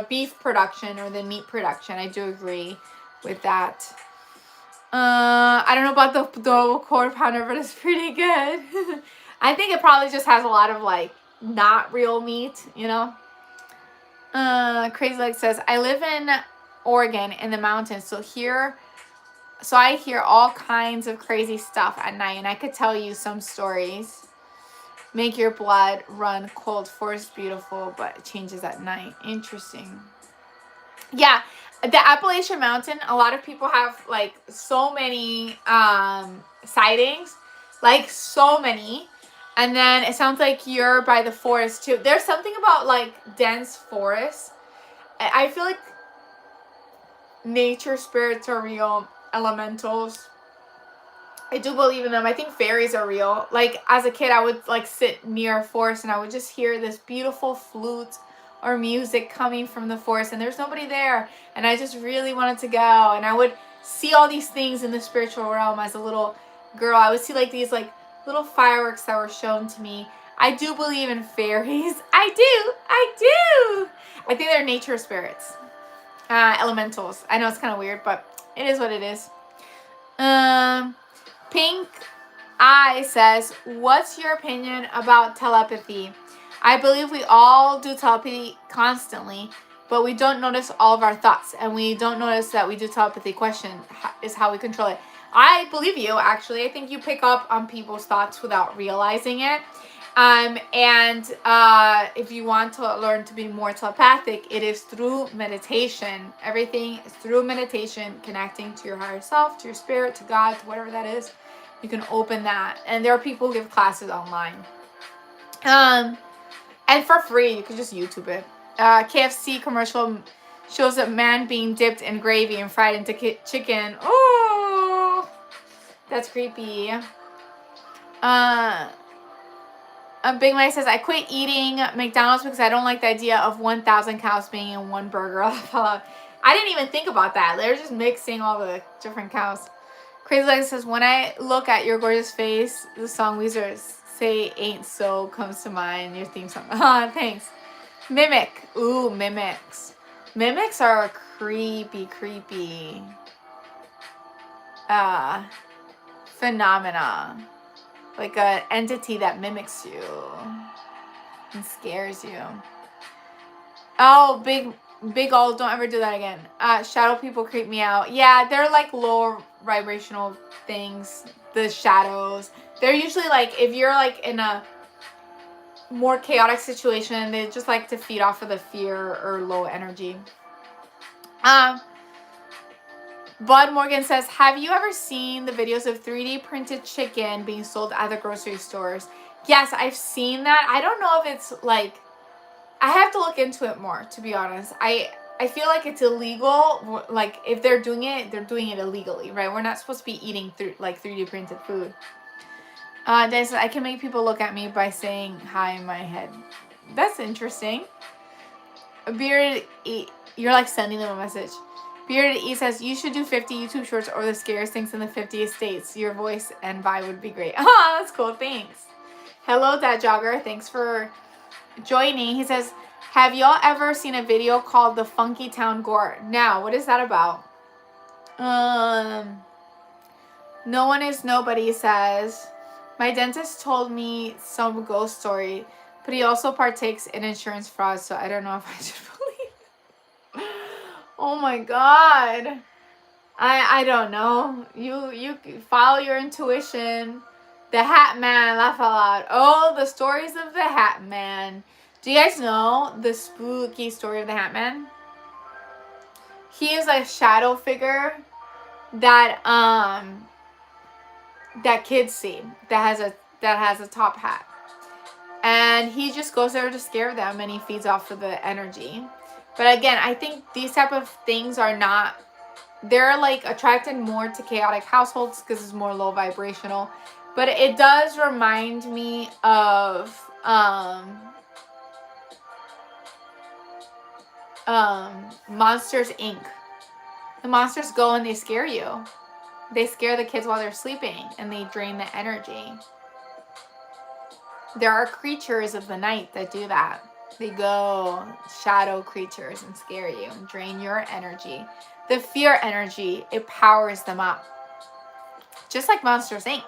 beef production or the meat production. I do agree with that. I don't know about the quarter pounder, but it's pretty good. I think it probably just has a lot of like not real meat, you know. Crazy Leg says, I live in Oregon in the mountains, so I hear all kinds of crazy stuff at night, and I could tell you some stories. Make your blood run cold. Forest beautiful, but it changes at night. Interesting. Yeah, the Appalachian Mountain, a lot of people have like so many sightings, like so many. And then it sounds like you're by the forest too. There's something about like dense forests. I feel like nature spirits are real, elementals. I do believe in them. I think fairies are real. Like as a kid, I would like sit near a forest and I would just hear this beautiful flute or music coming from the forest, and there's nobody there, and I just really wanted to go, and I would see all these things in the spiritual realm as a little girl. I would see like these like little fireworks that were shown to me. I do believe in fairies. I do. I think they're nature spirits, elementals. I know it's kind of weird, but it is what it is. Pink Eye says, what's your opinion about telepathy? I believe we all do telepathy constantly, but we don't notice all of our thoughts, and we don't notice that we do telepathy. Question is how we control it. I believe you, actually. I think you pick up on people's thoughts without realizing it. If you want to learn to be more telepathic, it is through meditation. Everything is through meditation, connecting to your higher self, to your spirit, to God, to whatever that is. You can open that. And there are people who give classes online. And for free, you can just YouTube it. KFC commercial shows a man being dipped in gravy and fried into chicken. Oh, that's creepy. Big Mike says, I quit eating McDonald's because I don't like the idea of 1,000 cows being in one burger. I didn't even think about that. They're just mixing all the different cows. Crazy Leg says, when I look at your gorgeous face, the song Weezer Say Ain't So comes to mind. Your theme song. Thanks. Mimic. Ooh, mimics. Mimics are creepy phenomena. Like an entity that mimics you and scares you. Oh, big old, don't ever do that again. Shadow people creep me out. Yeah, they're like lower vibrational things. The shadows. They're usually like, if you're like in a more chaotic situation, they just like to feed off of the fear or low energy. Bud Morgan says, have you ever seen the videos of 3D printed chicken being sold at the grocery stores? Yes, I've seen that. I don't know if it's like, I have to look into it more, to be honest. I feel like it's illegal. Like if they're doing it illegally, right? We're not supposed to be eating 3D printed food. Dan says, I can make people look at me by saying hi in my head. That's interesting. Bearded E, you're like sending them a message. Bearded E says, you should do 50 YouTube shorts or the scariest things in the 50 states. Your voice and vibe would be great. Oh, that's cool. Thanks. Hello, Dad Jogger. Thanks for joining. He says, have y'all ever seen a video called the Funky Town Gore? Now, what is that about? No one is nobody says. My dentist told me some ghost story, but he also partakes in insurance fraud, so I don't know if I should believe. Oh my god. I don't know. You follow your intuition. The Hat Man, laugh out loud. Oh, the stories of the Hat Man. Do you guys know the spooky story of the Hat Man? He is a shadow figure that that kids see that has a top hat, and he just goes there to scare them, and he feeds off of the energy. But again, I think these type of things are not, they're like attracted more to chaotic households because it's more low vibrational. But it does remind me of Monsters Inc. The monsters go and they scare you. They scare the kids while they're sleeping, and they drain the energy. There are creatures of the night that do that. They go, shadow creatures, and scare you and drain your energy. The fear energy, it powers them up. Just like Monsters Inc.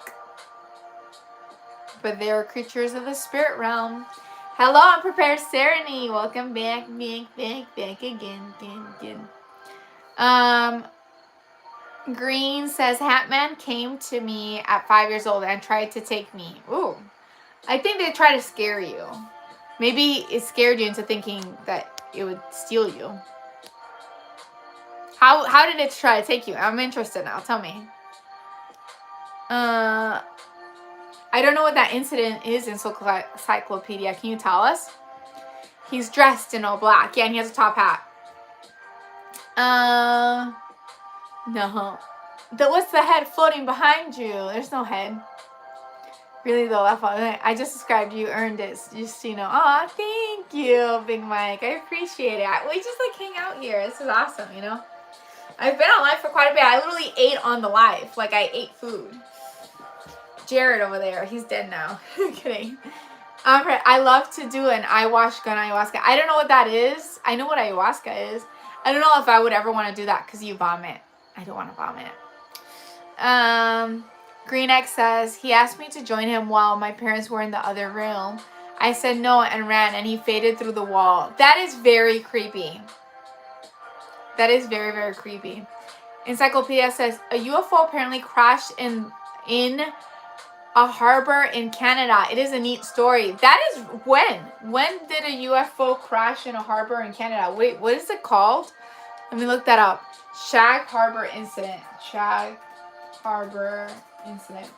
But they're creatures of the spirit realm. Hello, Unprepared Serenity. Welcome back again. Green says, Hatman came to me at 5 years old and tried to take me. Ooh. I think they try to scare you. Maybe it scared you into thinking that it would steal you. How did it try to take you? I'm interested now. Tell me. I don't know what that incident is in Encyclopedia. Can you tell us? He's dressed in all black. Yeah, and he has a top hat. No. What's the head floating behind you? There's no head. Really though, I just described you earned it. Just so you know. Aw, thank you, Big Mike. I appreciate it. We just like hang out here. This is awesome, you know. I've been on live for quite a bit. I literally ate on the live. Like I ate food. Jared over there, he's dead now. Kidding. I love to do an ayahuasca and ayahuasca. I don't know what that is. I know what ayahuasca is. I don't know if I would ever want to do that because you vomit. I don't want to vomit. Green X says, he asked me to join him while my parents were in the other room. I said no and ran, and he faded through the wall. That is very creepy. That is very, very creepy. Encyclopedia says, a UFO apparently crashed in a harbor in Canada. It is a neat story. That is when? When did a UFO crash in a harbor in Canada? Wait, what is it called? Let me look that up. Shag Harbor Incident. Shag Harbor Incident.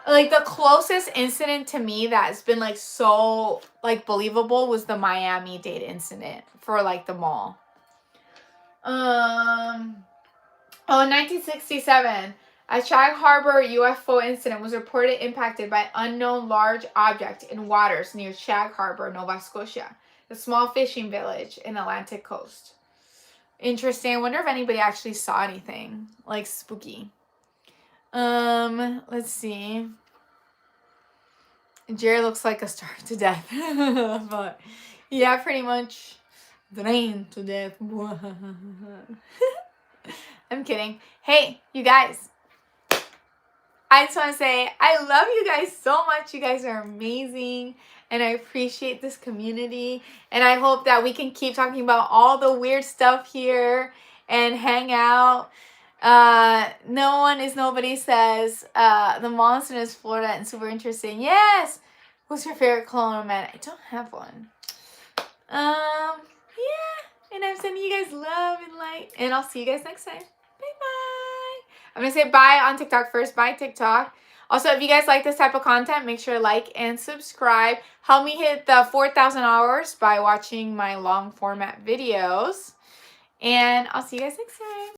Like the closest incident to me that has been like so like believable was the Miami-Dade incident for like the mall. In 1967, a Shag Harbor UFO incident was reported impacted by an unknown large object in waters near Shag Harbor, Nova Scotia, a small fishing village in the Atlantic coast. Interesting. I wonder if anybody actually saw anything like spooky. Let's see. Jerry looks like a starved to death. But yeah, pretty much drained to death. I'm kidding. Hey, you guys. I just want to say I love you guys so much. You guys are amazing. And I appreciate this community. And I hope that we can keep talking about all the weird stuff here and hang out. No one is nobody says the monster is Florida and super interesting. Yes. Who's your favorite cologne man? I don't have one. Yeah. And I'm sending you guys love and light. And I'll see you guys next time. Bye-bye. I'm going to say bye on TikTok first. Bye, TikTok. Also, if you guys like this type of content, make sure to like and subscribe. Help me hit the 4,000 hours by watching my long format videos. And I'll see you guys next time.